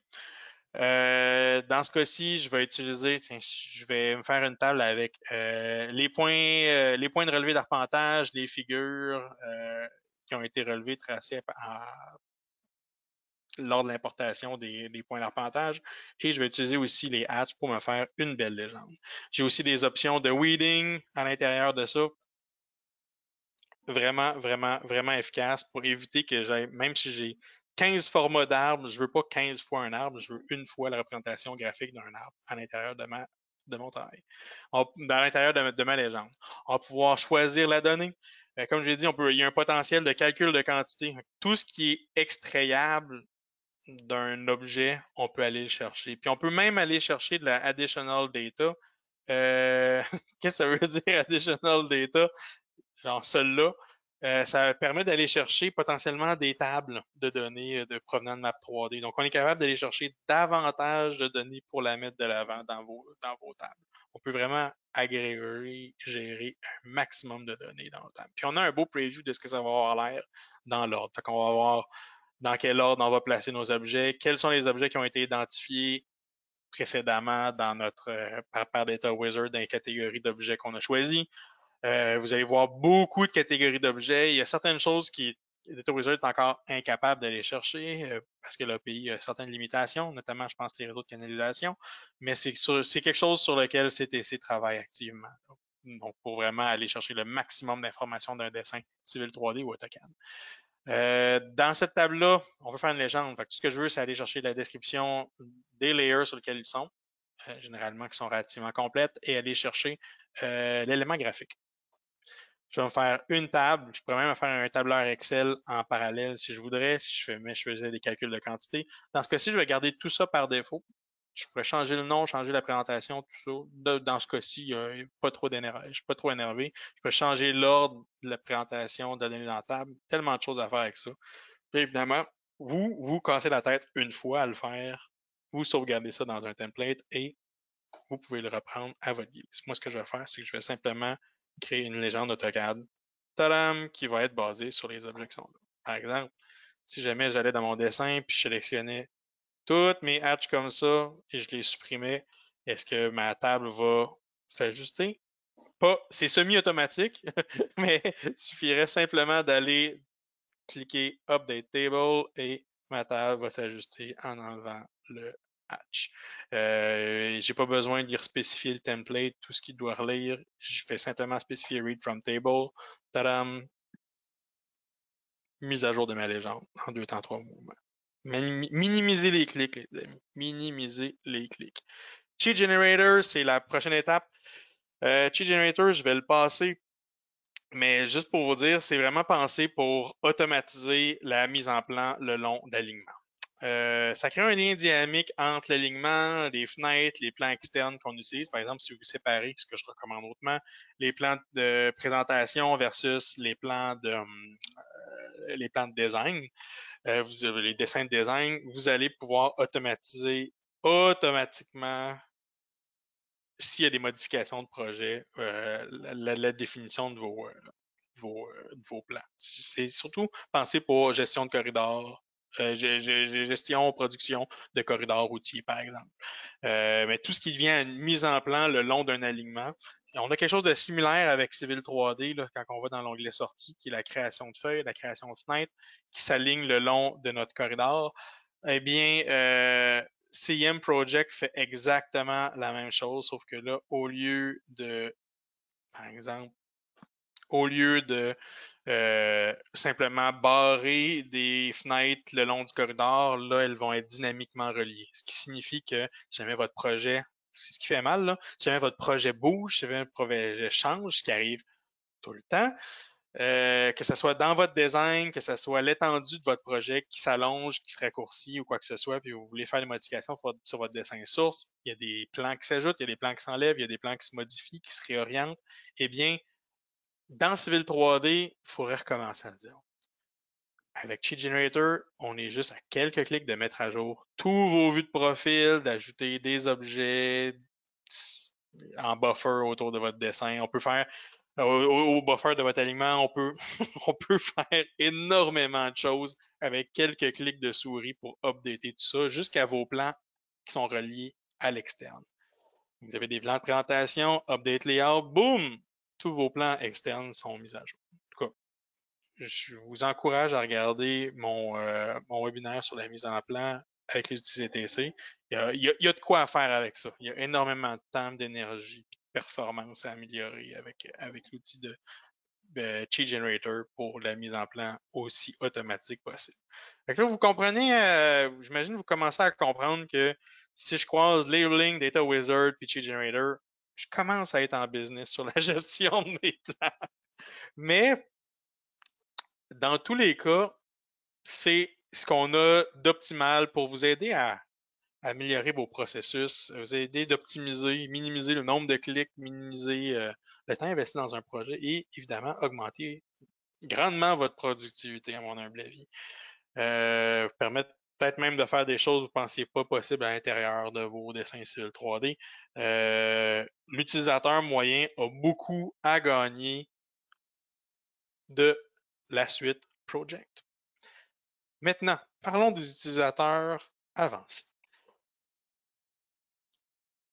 Dans ce cas-ci, je vais utiliser, je vais me faire une table avec les points de relevé d'arpentage, les figures qui ont été relevées, tracées lors de l'importation des points d'arpentage. Et je vais utiliser aussi les hatches pour me faire une belle légende. J'ai aussi des options de weeding à l'intérieur de ça. Vraiment, vraiment, vraiment efficace pour éviter que j'aille, même si j'ai 15 formats d'arbres, je veux pas 15 fois un arbre, je veux une fois la représentation graphique d'un arbre à l'intérieur de mon travail, à l'intérieur de ma légende. On va pouvoir choisir la donnée. Comme j'ai dit, il y a un potentiel de calcul de quantité. Tout ce qui est extrayable d'un objet, on peut aller le chercher. Puis on peut même aller chercher de la additional data. Qu'est-ce que ça veut dire additional data? Genre celle-là. Ça permet d'aller chercher potentiellement des tables de données provenant de Map 3D. Donc, on est capable d'aller chercher davantage de données pour la mettre de l'avant dans vos tables. On peut vraiment agréger, gérer un maximum de données dans nos tables. Puis, on a un beau preview de ce que ça va avoir l'air dans l'ordre. Fait qu'on va voir dans quel ordre on va placer nos objets, quels sont les objets qui ont été identifiés précédemment dans par Data Wizard dans les catégories d'objets qu'on a choisis. Vous allez voir beaucoup de catégories d'objets. Il y a certaines choses qui Data Wizard est encore incapable d'aller chercher parce que l'API a certaines limitations, notamment, je pense, les réseaux de canalisation, mais c'est quelque chose sur lequel CTC travaille activement. Donc, pour vraiment aller chercher le maximum d'informations d'un dessin Civil 3D ou AutoCAD. Dans cette table-là, on veut faire une légende. Fait que tout ce que je veux, c'est aller chercher la description des layers sur lesquels ils sont, généralement qui sont relativement complètes, et aller chercher l'élément graphique. Je vais me faire une table. Je pourrais même me faire un tableur Excel en parallèle si je voudrais, si je faisais des calculs de quantité. Dans ce cas-ci, je vais garder tout ça par défaut. Je pourrais changer le nom, changer la présentation, tout ça. Dans ce cas-ci, je ne suis pas trop énervé. Je peux changer l'ordre de la présentation de la donnée dans la table. Tellement de choses à faire avec ça. Puis évidemment, vous cassez la tête une fois à le faire. Vous sauvegardez ça dans un template et vous pouvez le reprendre à votre guise. Moi, ce que je vais faire, c'est que je vais simplement créer une légende AutoCAD, tadam, qui va être basée sur les objets qui sont là. Par exemple, si jamais j'allais dans mon dessin puis je sélectionnais toutes mes hatches comme ça et je les supprimais, est-ce que ma table va s'ajuster? Pas, c'est semi-automatique, mais il suffirait simplement d'aller cliquer Update Table et ma table va s'ajuster en enlevant le hatch. J'ai pas besoin de lire spécifier le template, tout ce qu'il doit relire. Je fais simplement spécifier Read from Table. Tadam! Mise à jour de ma légende en 2 temps 3 mouvements. Minimiser les clics, les amis. Minimiser les clics. Cheat Generator, c'est la prochaine étape. Cheat Generator, je vais le passer, mais juste pour vous dire, c'est vraiment pensé pour automatiser la mise en plan le long d'alignement. Ça crée un lien dynamique entre l'alignement, les fenêtres, les plans externes qu'on utilise. Par exemple, si vous séparez, ce que je recommande hautement, les plans de présentation versus les plans de design, vous avez les dessins de design, vous allez pouvoir automatiser automatiquement s'il y a des modifications de projet, la définition de vos plans. C'est surtout pensé pour gestion de corridor, gestion, production de corridors routiers, par exemple. Mais tout ce qui devient une mise en plan le long d'un alignement, on a quelque chose de similaire avec Civil 3D là, quand on va dans l'onglet sortie, qui est la création de feuilles, la création de fenêtres, qui s'aligne le long de notre corridor. Eh bien, CM Project fait exactement la même chose, sauf que là, par exemple, au lieu de simplement barrer des fenêtres le long du corridor, là, elles vont être dynamiquement reliées. Ce qui signifie que si jamais votre projet, c'est ce qui fait mal, là, si jamais votre projet bouge, si jamais votre projet change, ce qui arrive tout le temps, que ce soit dans votre design, que ce soit l'étendue de votre projet qui s'allonge, qui se raccourcit ou quoi que ce soit, puis vous voulez faire des modifications sur votre dessin source, il y a des plans qui s'ajoutent, il y a des plans qui s'enlèvent, il y a des plans qui se modifient, qui se réorientent, eh bien, dans Civil 3D, il faudrait recommencer à zéro. Avec Cheat Generator, on est juste à quelques clics de mettre à jour tous vos vues de profil, d'ajouter des objets en buffer autour de votre dessin. On peut faire au buffer de votre alignement, on peut faire énormément de choses avec quelques clics de souris pour updater tout ça jusqu'à vos plans qui sont reliés à l'externe. Vous avez des plans de présentation, update layout, boum! Tous vos plans externes sont mis à jour. En tout cas, je vous encourage à regarder mon webinaire sur la mise en plan avec les outils CTC. Il y a de quoi à faire avec ça. Il y a énormément de temps, d'énergie et de performance à améliorer avec l'outil de Cheat Generator pour la mise en plan aussi automatique possible. Fait que là, vous comprenez, j'imagine que vous commencez à comprendre que si je croise Labeling, Data Wizard puis Cheat Generator, je commence à être en business sur la gestion de mes plans. Mais dans tous les cas, c'est ce qu'on a d'optimal pour vous aider à améliorer vos processus, vous aider d'optimiser, minimiser le nombre de clics, minimiser le temps investi dans un projet et évidemment augmenter grandement votre productivité, à mon humble avis. Permettre peut-être même de faire des choses que vous ne pensiez pas possibles à l'intérieur de vos dessins civils 3D. L'utilisateur moyen a beaucoup à gagner de la suite Project. Maintenant, parlons des utilisateurs avancés.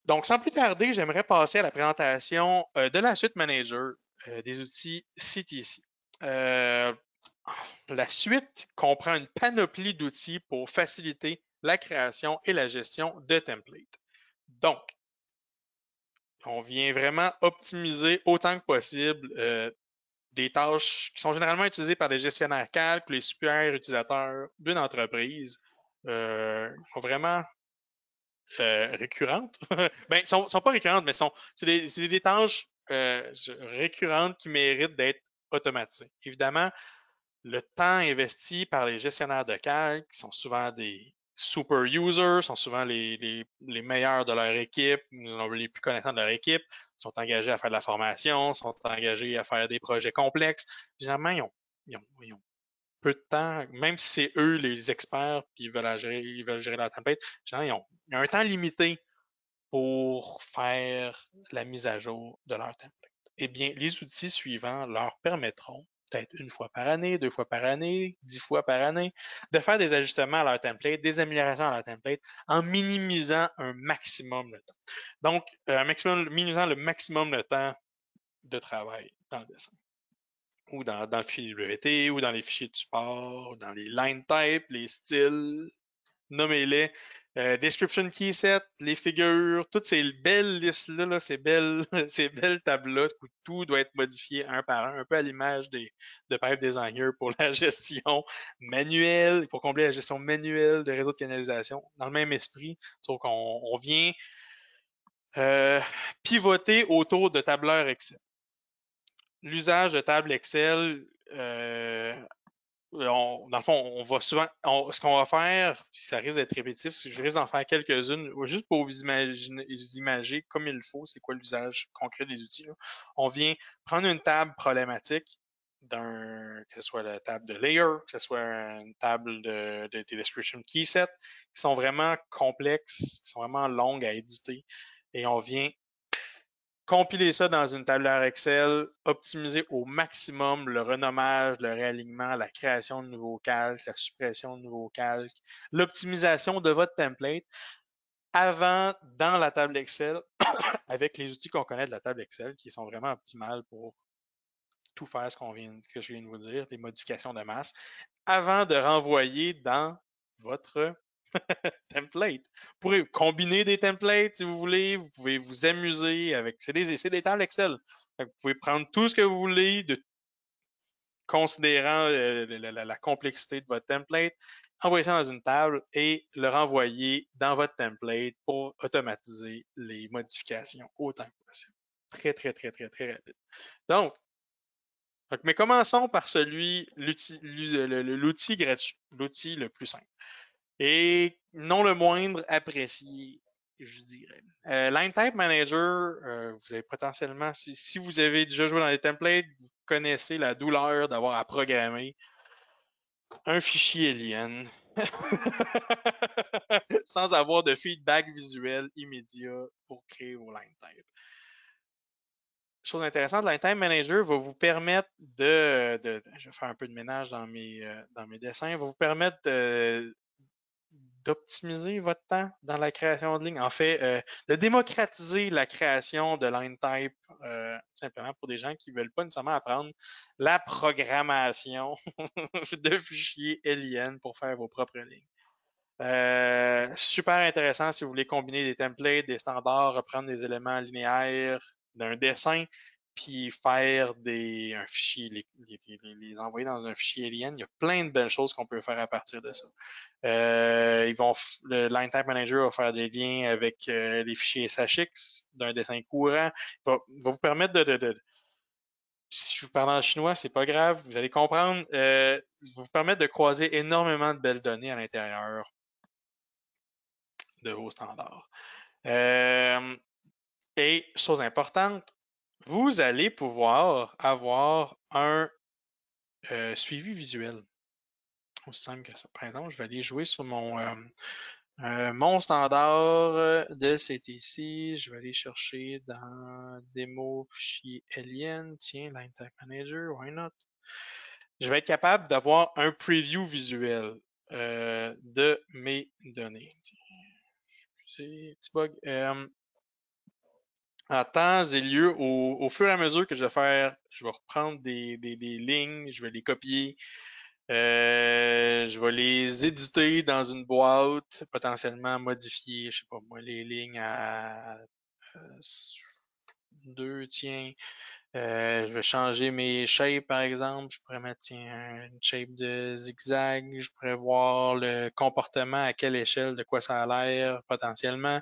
Donc, sans plus tarder, j'aimerais passer à la présentation de la suite Manager des outils CTC. La suite comprend une panoplie d'outils pour faciliter la création et la gestion de templates. Donc, on vient vraiment optimiser autant que possible des tâches qui sont généralement utilisées par les gestionnaires calques, les super utilisateurs d'une entreprise. Sont vraiment récurrentes. Ben, sont pas récurrentes, mais c'est des tâches récurrentes qui méritent d'être automatisées. Évidemment, le temps investi par les gestionnaires de calque, qui sont souvent des super users, sont souvent les meilleurs de leur équipe, les plus connaissants de leur équipe, sont engagés à faire de la formation, sont engagés à faire des projets complexes. Généralement, ils ont peu de temps, même si c'est eux les experts, puis ils veulent gérer leur template, généralement, ils ont un temps limité pour faire la mise à jour de leur template. Eh bien, les outils suivants leur permettront, peut-être une fois par année, 2 fois par année, 10 fois par année, de faire des ajustements à leur template, des améliorations à leur template, en minimisant un maximum le temps. Donc, minimisant le maximum le temps de travail dans le dessin ou dans le fichier WT, ou dans les fichiers de support, ou dans les line types, les styles, nommez-les. Description key set, les figures, toutes ces belles listes-là, là, ces belles tables-là, où tout doit être modifié un par un peu à l'image de Pipe Designer pour la gestion manuelle, pour combler la gestion manuelle de réseau de canalisation, dans le même esprit, sauf qu'on vient pivoter autour de tableurs Excel. L'usage de tables Excel dans le fond, on va souvent, ce qu'on va faire, puis ça risque d'être répétitif, c'est que je risque d'en faire quelques-unes, juste pour vous imager comme il faut, c'est quoi l'usage concret des outils, là. On vient prendre une table problématique, que ce soit la table de layer, que ce soit une table des description key set, qui sont vraiment complexes, qui sont vraiment longues à éditer, et on vient compiler ça dans une tableur Excel, optimiser au maximum le renommage, le réalignement, la création de nouveaux calques, la suppression de nouveaux calques, l'optimisation de votre template avant dans la table Excel avec les outils qu'on connaît de la table Excel qui sont vraiment optimales pour tout faire que je viens de vous dire, les modifications de masse, avant de renvoyer dans votre template. Vous pourrez combiner des templates si vous voulez. Vous pouvez vous amuser avec. C'est des tables Excel. Vous pouvez prendre tout ce que vous voulez, considérant la complexité de votre template, envoyer ça dans une table et le renvoyer dans votre template pour automatiser les modifications autant que possible. Très, très, très, très, très rapide. Donc, mais commençons par l'outil gratuit, l'outil le plus simple. Et non le moindre apprécié, je dirais. Line Type Manager, vous avez potentiellement, si vous avez déjà joué dans les templates, vous connaissez la douleur d'avoir à programmer un fichier alien sans avoir de feedback visuel immédiat pour créer vos line type. Chose intéressante, Line Type Manager va vous permettre je vais faire un peu de ménage dans mes dessins, va vous permettre d'optimiser votre temps dans la création de ligne. En fait, de démocratiser la création de line type, simplement pour des gens qui ne veulent pas nécessairement apprendre la programmation de fichiers alien pour faire vos propres lignes. Super intéressant si vous voulez combiner des templates, des standards, reprendre des éléments linéaires d'un dessin, puis faire un fichier, les envoyer dans un fichier alien. Il y a plein de belles choses qu'on peut faire à partir de ça. Le Line Type Manager va faire des liens avec les fichiers SHX d'un dessin courant. Va vous permettre si je vous parle en chinois, c'est pas grave, vous allez comprendre. Va vous permettre de croiser énormément de belles données à l'intérieur de vos standards. Et chose importante, vous allez pouvoir avoir un suivi visuel. Aussi simple que ça. Par exemple, je vais aller jouer sur mon standard de CTC. Je vais aller chercher dans démo fichier alien. Tiens, Line Type Manager, why not? Je vais être capable d'avoir un preview visuel de mes données. Tiens, excusez, petit bug. En temps et lieu, au fur et à mesure que je vais reprendre des lignes, je vais les copier, je vais les éditer dans une boîte, potentiellement modifier, je sais pas moi, les lignes à 2, tiens. Je vais changer mes shapes, par exemple. Je pourrais mettre une shape de zigzag. Je pourrais voir le comportement, à quelle échelle, de quoi ça a l'air, potentiellement.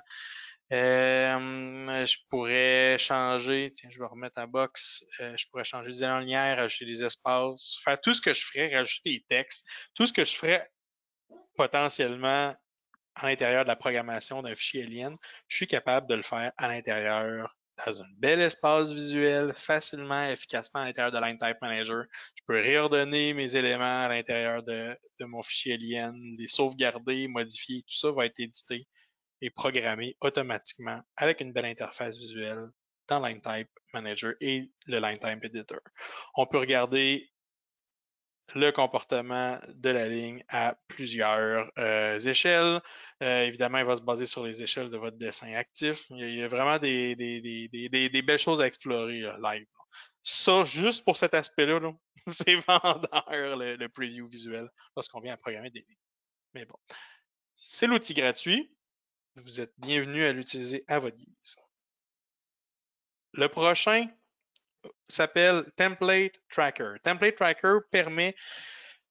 Je pourrais changer, tiens, je vais remettre à box, je pourrais changer des linéaires, ajouter des espaces, faire tout ce que je ferais, rajouter des textes, tout ce que je ferais potentiellement à l'intérieur de la programmation d'un fichier alien, je suis capable de le faire à l'intérieur dans un bel espace visuel, facilement, efficacement à l'intérieur de Line Type Manager. Je peux réordonner mes éléments à l'intérieur de mon fichier alien, les sauvegarder, modifier, tout ça va être édité et programmé automatiquement avec une belle interface visuelle dans Line Type Manager et le Line Type Editor. On peut regarder le comportement de la ligne à plusieurs échelles. Évidemment, il va se baser sur les échelles de votre dessin actif. Il y a vraiment des belles choses à explorer live. Ça, juste pour cet aspect-là, là, c'est vendeur le preview visuel lorsqu'on vient à programmer des lignes. Mais bon, c'est l'outil gratuit. Vous êtes bienvenu à l'utiliser à votre guise. Le prochain s'appelle Template Tracker. Template Tracker permet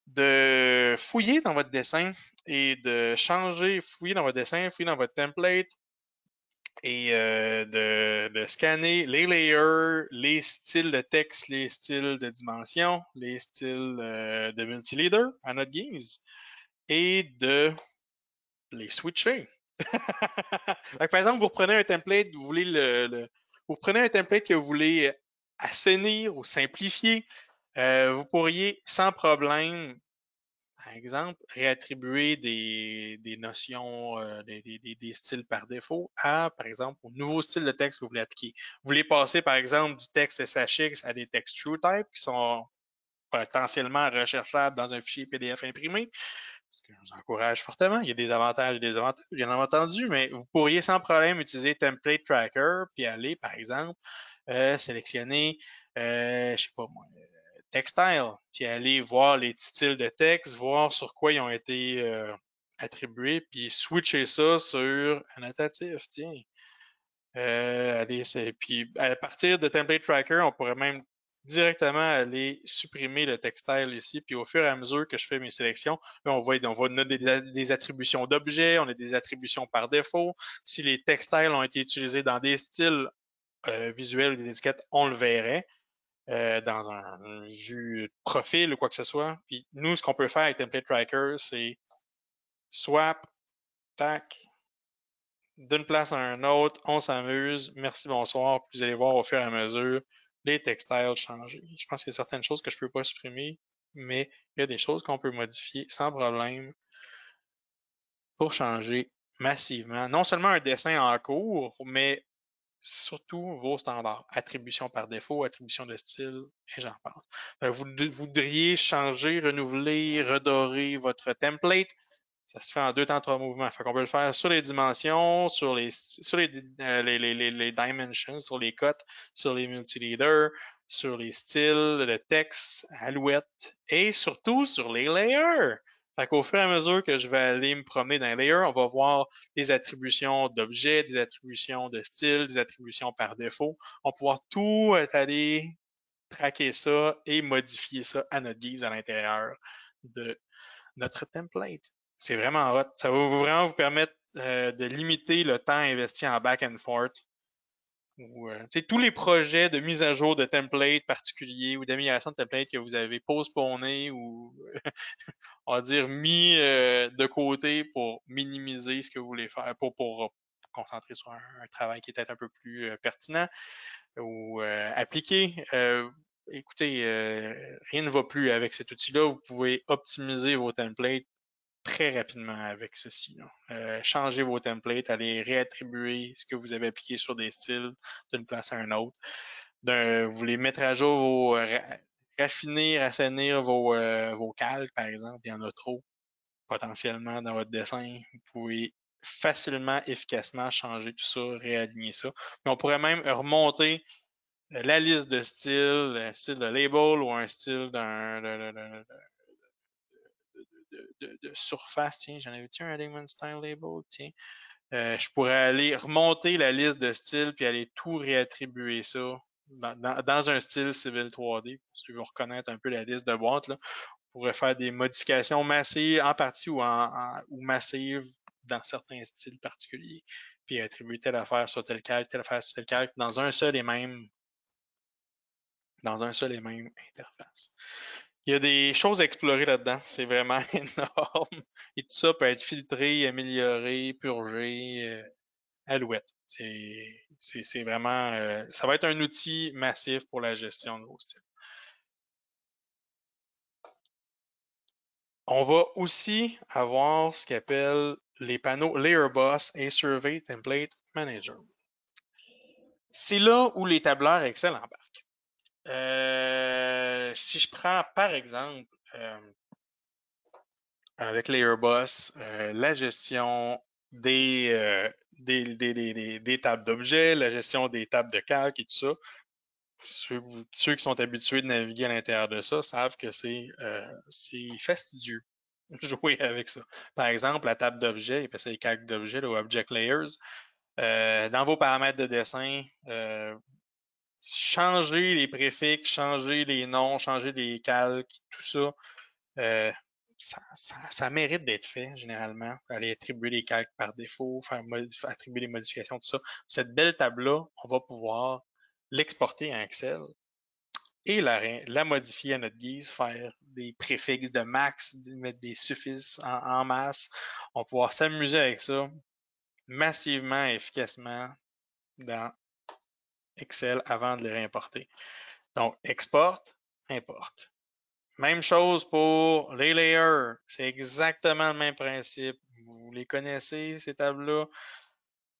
de fouiller dans votre dessin et de fouiller dans votre dessin, fouiller dans votre template et de scanner les layers, les styles de texte, les styles de dimension, les styles de multileader à notre guise et de les switcher. Par exemple, vous prenez un template, vous voulez vous prenez un template que vous voulez assainir ou simplifier, vous pourriez sans problème, par exemple, réattribuer des notions, des styles par défaut à, par exemple, au nouveau style de texte que vous voulez appliquer. Vous voulez passer, par exemple, du texte SHX à des textes TrueType qui sont potentiellement recherchables dans un fichier PDF imprimé, ce que je vous encourage fortement. Il y a des avantages et des avantages, bien entendu, mais vous pourriez sans problème utiliser Template Tracker puis aller, par exemple, sélectionner, je sais pas moi, textile, puis aller voir les styles de texte, voir sur quoi ils ont été attribués, puis switcher ça sur annotatif, tiens. Puis à partir de Template Tracker, on pourrait même directement aller supprimer le textile ici, puis au fur et à mesure que je fais mes sélections, là, on va noter des attributions d'objets, on a des attributions par défaut. Si les textiles ont été utilisés dans des styles visuels ou des étiquettes, on le verrait dans un vue profil ou quoi que ce soit. Puis nous, ce qu'on peut faire avec Template Tracker, c'est swap, tac, d'une place à un autre, on s'amuse, merci, bonsoir. Puis vous allez voir au fur et à mesure les textiles changer. Je pense qu'il y a certaines choses que je ne peux pas supprimer, mais il y a des choses qu'on peut modifier sans problème pour changer massivement. Non seulement un dessin en cours, mais surtout vos standards. Attribution par défaut, attribution de style, et j'en passe. Vous voudriez changer, renouveler, redorer votre template. Ça se fait en deux temps, trois mouvements. Fait qu'on peut le faire sur les dimensions, sur les dimensions, sur les cotes, sur les multileaders, sur les styles, le texte, alouette et surtout sur les layers. Fait qu'au fur et à mesure que je vais aller me promener dans les layers, on va voir des attributions d'objets, des attributions de style, des attributions par défaut. On va pouvoir tout aller traquer ça et modifier ça à notre guise à l'intérieur de notre template. C'est vraiment hot. Ça va vraiment vous permettre de limiter le temps investi en back and forth. Ou, tous les projets de mise à jour de templates particuliers ou d'amélioration de templates que vous avez postponé ou, on va dire, mis de côté pour minimiser ce que vous voulez faire, pour concentrer sur un travail qui est peut-être un peu plus pertinent ou appliqué. Écoutez, rien ne va plus avec cet outil-là. Vous pouvez optimiser vos templates très rapidement avec ceci. Changez vos templates, allez réattribuer ce que vous avez appliqué sur des styles d'une place à une autre. Vous voulez mettre à jour raffiner, assainir vos calques, par exemple, il y en a trop potentiellement dans votre dessin. Vous pouvez facilement, efficacement changer tout ça, réaligner ça. Mais on pourrait même remonter la liste de styles, un style de label ou un style de surface. Tiens, j'en avais-tu un Element Style Label? Tiens. Je pourrais aller remonter la liste de styles puis aller tout réattribuer ça dans un style Civil 3D. Si tu veux reconnaître un peu la liste de boîtes, là, on pourrait faire des modifications massives en partie ou massives dans certains styles particuliers, puis attribuer telle affaire sur tel calque, telle affaire sur tel calque dans un seul et même interface. Il y a des choses à explorer là-dedans. C'est vraiment énorme. Et tout ça peut être filtré, amélioré, purgé, alouette. C'est vraiment, ça va être un outil massif pour la gestion de vos styles. On va aussi avoir ce qu'appelle les panneaux Layer Boss et Survey Template Manager. C'est là où les tableurs Excel embarquent. Si je prends par exemple avec Layerboss, la gestion des tables d'objets, la gestion des tables de calque et tout ça. Ceux qui sont habitués de naviguer à l'intérieur de ça savent que c'est fastidieux jouer avec ça. Par exemple, la table d'objets, il ça les calques d'objets, ou Object Layers. Dans vos paramètres de dessin, changez les préfixes, changez les noms, changez les calques, tout ça. ça mérite d'être fait, généralement. Aller attribuer les calques par défaut, attribuer des modifications, tout ça. Cette belle table-là, on va pouvoir l'exporter en Excel et la modifier à notre guise, faire des préfixes de max, mettre des suffixes en masse. On va pouvoir s'amuser avec ça massivement et efficacement dans Excel avant de les réimporter. Donc, exporte, importe. Même chose pour les layers. C'est exactement le même principe. Vous les connaissez, ces tables-là.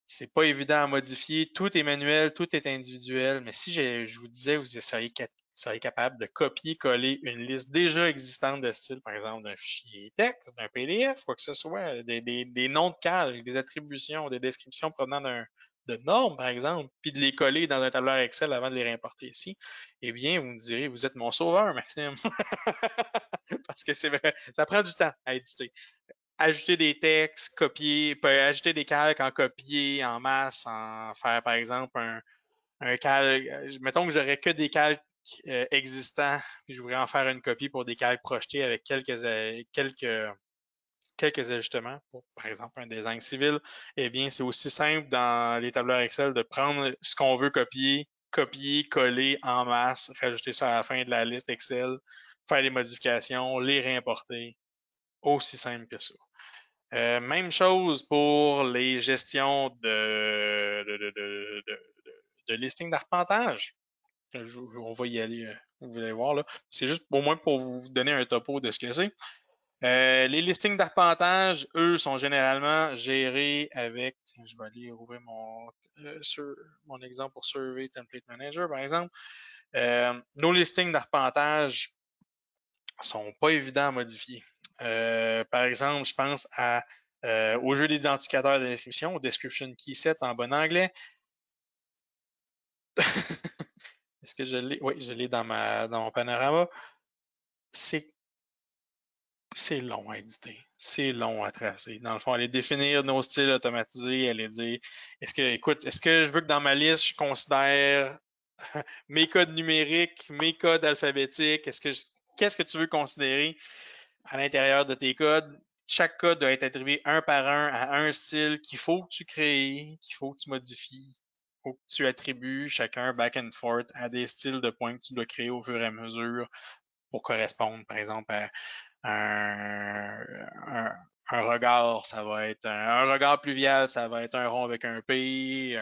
C'est pas évident à modifier. Tout est manuel, tout est individuel. Mais si je vous disais que vous seriez capable de copier-coller une liste déjà existante de style, par exemple, d'un fichier texte, d'un PDF, quoi que ce soit, des noms de cadres, des attributions, des descriptions provenant de normes, par exemple, puis de les coller dans un tableur Excel avant de les réimporter ici, eh bien, vous me direz, vous êtes mon sauveur, Maxime. Parce que c'est vrai, ça prend du temps à éditer. Ajouter des textes, ajouter des calques en copier, en masse, en faire par exemple un calque. Mettons que j'aurais que des calques existants, puis je voudrais en faire une copie pour des calques projetés avec quelques ajustements, pour, par exemple un design civil. Eh bien, c'est aussi simple dans les tableurs Excel de prendre ce qu'on veut copier, coller en masse, rajouter ça à la fin de la liste Excel, faire les modifications, les réimporter. Aussi simple que ça. Même chose pour les gestions de listing d'arpentage. On va y aller, vous allez voir là. C'est juste au moins pour vous donner un topo de ce que c'est. Les listings d'arpentage, eux, sont généralement gérés avec. Tiens, je vais aller ouvrir mon exemple pour Survey Template Manager, par exemple. Nos listings d'arpentage sont pas évidents à modifier. Par exemple, je pense au jeu d'identificateur de description, au Description Key Set en bon anglais. Est-ce que je l'ai? Oui, je l'ai dans mon panorama. C'est long à éditer. C'est long à tracer. Dans le fond, aller définir nos styles automatisés, aller dire, est-ce que je veux que dans ma liste, je considère mes codes numériques, mes codes alphabétiques, qu'est-ce que tu veux considérer à l'intérieur de tes codes? Chaque code doit être attribué un par un à un style qu'il faut que tu crées, qu'il faut que tu modifies, qu'il faut que tu attribues chacun back and forth à des styles de points que tu dois créer au fur et à mesure pour correspondre, par exemple, à un, un, un regard, ça va être un regard pluvial, ça va être un rond avec un P,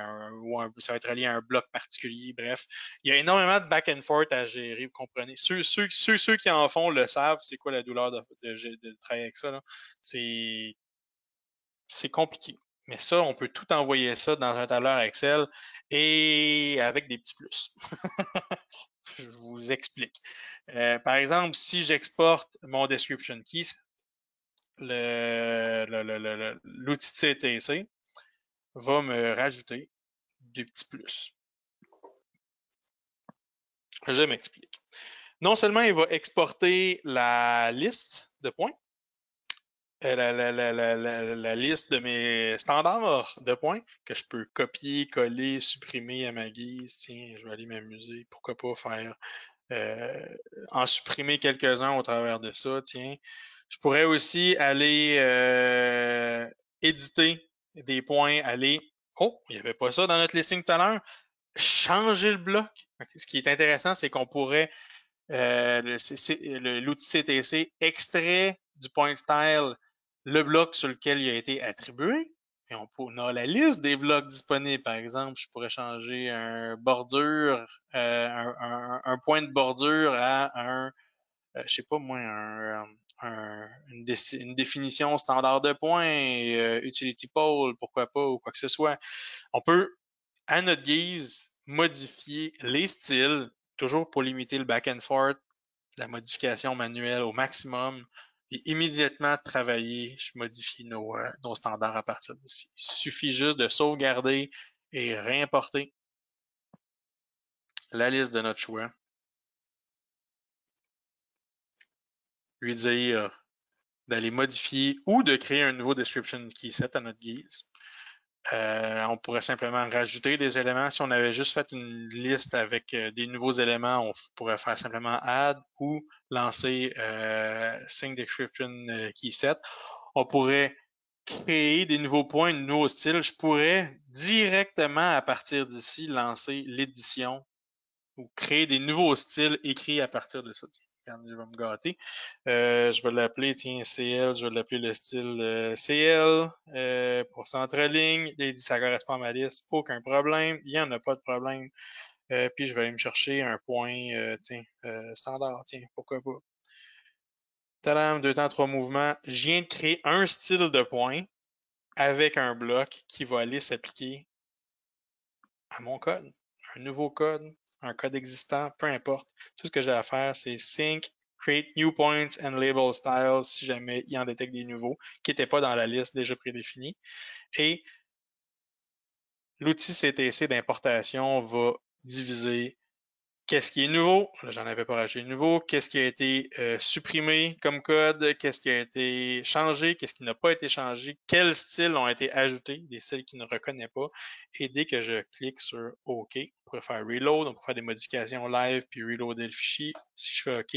ça va être relié à un bloc particulier. Bref, il y a énormément de back and forth à gérer, vous comprenez. Ceux qui en font le savent, c'est quoi la douleur de travailler avec ça. C'est compliqué. Mais ça, on peut tout envoyer ça dans un tableur Excel et avec des petits plus. Je vous explique. Par exemple, si j'exporte mon description key, l'outil de CTC va me rajouter des petits plus. Je m'explique. Non seulement il va exporter la liste de points, la liste de mes standards de points que je peux copier, coller, supprimer à ma guise. Tiens, je vais aller m'amuser. Pourquoi pas faire en supprimer quelques-uns au travers de ça. Tiens, je pourrais aussi aller éditer des points, aller. Oh, il n'y avait pas ça dans notre listing tout à l'heure. Changer le bloc. Ce qui est intéressant, c'est qu'on pourrait l'outil CTC extrait du point style le bloc sur lequel il a été attribué. Et on a la liste des blocs disponibles. Par exemple, je pourrais changer un point de bordure à je sais pas moi, une définition standard de points, utility pole, pourquoi pas, ou quoi que ce soit. On peut, à notre guise, modifier les styles, toujours pour limiter le back and forth, la modification manuelle au maximum, et immédiatement travailler, je modifie nos standards à partir d'ici. Il suffit juste de sauvegarder et réimporter la liste de notre choix, lui dire d'aller modifier ou de créer un nouveau description key set à notre guise. On pourrait simplement rajouter des éléments. Si on avait juste fait une liste avec des nouveaux éléments, on pourrait faire simplement add ou lancer sync description key set. On pourrait créer des nouveaux points, de nouveaux styles. Je pourrais directement à partir d'ici lancer l'édition ou créer des nouveaux styles écrits à partir de ça. Regarde, je vais me gâter. Je vais l'appeler, tiens, CL, je vais l'appeler le style CL pour centre-ligne. Il dit ça correspond à ma liste, aucun problème. Il n'y en a pas de problème. Puis je vais aller me chercher un point, tiens, standard, tiens, pourquoi pas. Tadam, 2 temps, 3 mouvements. Je viens de créer un style de point avec un bloc qui va aller s'appliquer à mon code. Un nouveau code, un code existant, peu importe. Tout ce que j'ai à faire, c'est sync, create new points and label styles si jamais il en détecte des nouveaux qui n'étaient pas dans la liste déjà prédéfinie. Et l'outil CTC d'importation va diviser qu'est-ce qui est nouveau, là j'en avais pas rajouté de nouveau, qu'est-ce qui a été supprimé comme code, qu'est-ce qui a été changé, qu'est-ce qui n'a pas été changé, quels styles ont été ajoutés, des styles qu'il ne reconnaît pas. Et dès que je clique sur OK, on pourrait faire reload, on pourrait faire des modifications live puis reloader le fichier. Si je fais OK,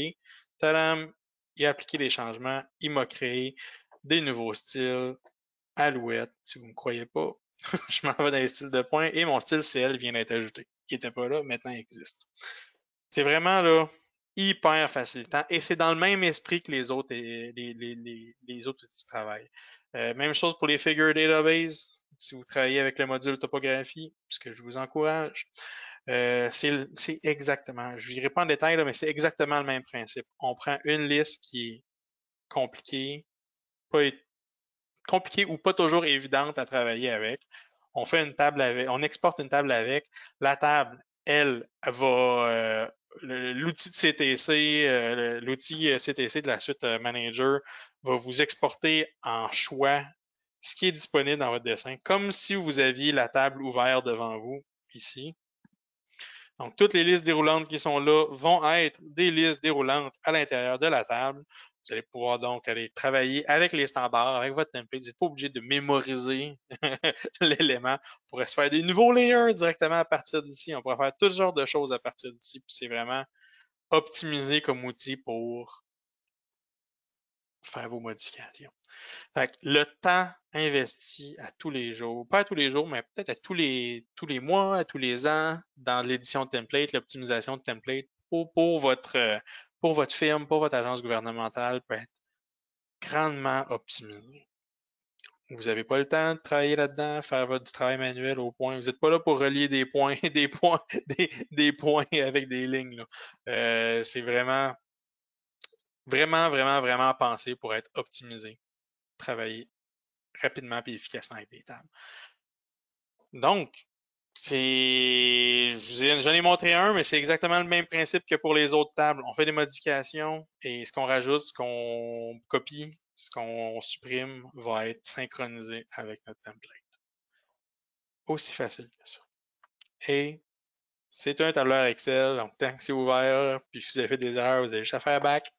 tadam, il a appliqué des changements, il m'a créé des nouveaux styles. Alouette, si vous ne me croyez pas, je m'en vais dans les styles de points et mon style CL vient d'être ajouté. Qui n'était pas là, maintenant il existe. C'est vraiment là hyper facilitant et c'est dans le même esprit que les autres, les autres outils de travail. Même chose pour les figure database. Si vous travaillez avec le module topographie, puisque je vous encourage, c'est exactement, je n'irai pas en détail, là, mais c'est exactement le même principe. On prend une liste qui est compliquée, pas compliquée ou pas toujours évidente à travailler avec. On fait une table avec, on exporte une table avec. La table, elle, va l'outil de CTC, l'outil CTC de la suite Manager va vous exporter en choix ce qui est disponible dans votre dessin, comme si vous aviez la table ouverte devant vous ici. Donc, toutes les listes déroulantes qui sont là vont être des listes déroulantes à l'intérieur de la table. Vous allez pouvoir donc aller travailler avec les standards, avec votre template. Vous n'êtes pas obligé de mémoriser l'élément. On pourrait se faire des nouveaux layers directement à partir d'ici. On pourrait faire toutes sortes de choses à partir d'ici. Puis c'est vraiment optimisé comme outil pour faire vos modifications. Fait que le temps investi à tous les jours, pas à tous les jours, mais peut-être à tous les mois, à tous les ans, dans l'édition de template, l'optimisation de template pour votre firme, pour votre agence gouvernementale peut être grandement optimisé. Vous n'avez pas le temps de travailler là-dedans, faire votre travail manuel au point. Vous n'êtes pas là pour relier des points, des points avec des lignes. Là. C'est vraiment, vraiment, vraiment, vraiment pensé pour être optimisé, travailler rapidement et efficacement avec des tables. Donc, j'en ai montré un, mais c'est exactement le même principe que pour les autres tables. On fait des modifications et ce qu'on rajoute, ce qu'on copie, ce qu'on supprime va être synchronisé avec notre template. Aussi facile que ça. Et c'est un tableur Excel, donc tant que c'est ouvert, puis si vous avez fait des erreurs, vous allez juste à faire back.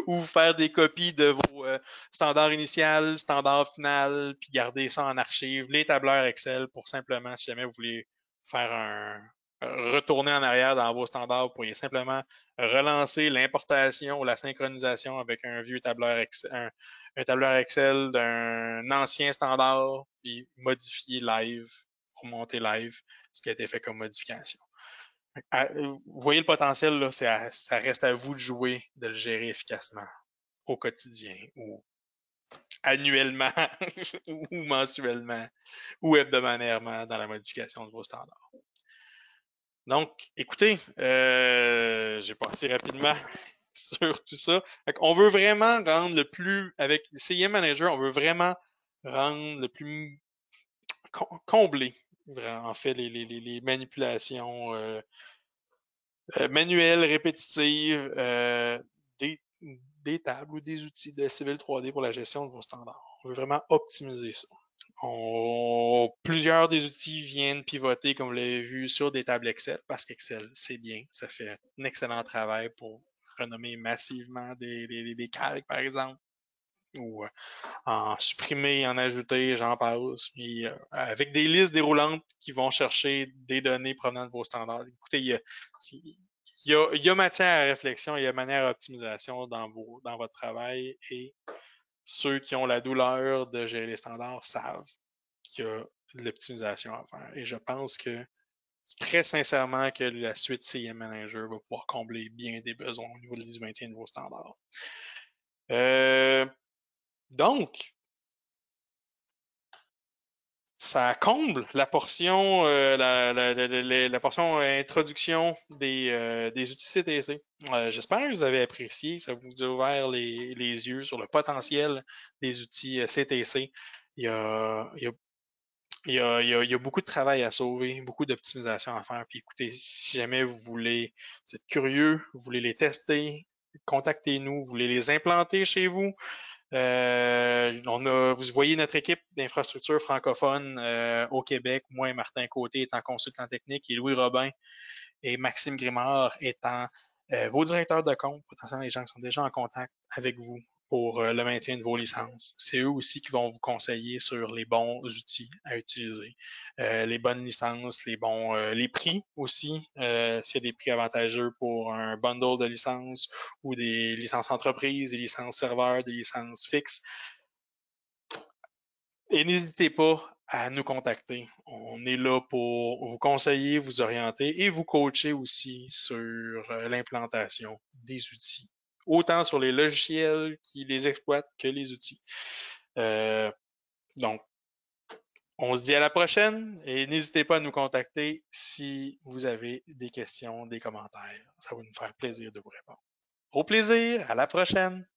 Ou faire des copies de vos standards initial, standards final, puis garder ça en archive, les tableurs Excel pour simplement, si jamais vous voulez faire retourner en arrière dans vos standards, vous pourriez simplement relancer l'importation ou la synchronisation avec un vieux tableur Excel, un tableur Excel d'un ancien standard, puis modifier live, remonter live ce qui a été fait comme modification. Vous voyez le potentiel, là, ça reste à vous de jouer, de le gérer efficacement au quotidien ou annuellement ou mensuellement ou hebdomadairement dans la modification de vos standards. Donc, écoutez, j'ai passé rapidement sur tout ça. On veut vraiment rendre le plus, avec CIM Manager, on veut vraiment rendre le plus combler, en fait, les manipulations manuelles, répétitives, des, des tables ou des outils de Civil 3D pour la gestion de vos standards. On veut vraiment optimiser ça. Plusieurs des outils viennent pivoter, comme vous l'avez vu, sur des tables Excel, parce qu'Excel, c'est bien. Ça fait un excellent travail pour renommer massivement des calques, par exemple. ou en supprimer, en ajouter, j'en passe. Puis, avec des listes déroulantes qui vont chercher des données provenant de vos standards. Écoutez, il y a matière à réflexion, il y a manière à optimisation dans votre travail et ceux qui ont la douleur de gérer les standards savent qu'il y a de l'optimisation à faire. Et je pense que très sincèrement que la suite CM Manager va pouvoir combler bien des besoins au niveau du maintien de vos standards. Euh, donc, ça comble la portion, la portion introduction des outils CTC. J'espère que vous avez apprécié, ça vous a ouvert les yeux sur le potentiel des outils CTC. Il y a, il y a il y a beaucoup de travail à sauver, beaucoup d'optimisation à faire. Puis écoutez, si jamais vous êtes curieux, vous voulez les tester, contactez-nous, vous voulez les implanter chez vous. Vous voyez notre équipe d'infrastructure francophone au Québec. Moi et Martin Côté étant consultant technique et Louis Robin et Maxime Grimard étant vos directeurs de compte, potentiellement les gens qui sont déjà en contact avec vous pour le maintien de vos licences. C'est eux aussi qui vont vous conseiller sur les bons outils à utiliser, les bonnes licences, les prix aussi, s'il y a des prix avantageux pour un bundle de licences ou des licences entreprises, des licences serveurs, des licences fixes. Et n'hésitez pas à nous contacter. On est là pour vous conseiller, vous orienter et vous coacher aussi sur l'implantation des outils, autant sur les logiciels qui les exploitent que les outils. Donc, on se dit à la prochaine et n'hésitez pas à nous contacter si vous avez des questions, des commentaires. Ça va nous faire plaisir de vous répondre. Au plaisir, à la prochaine!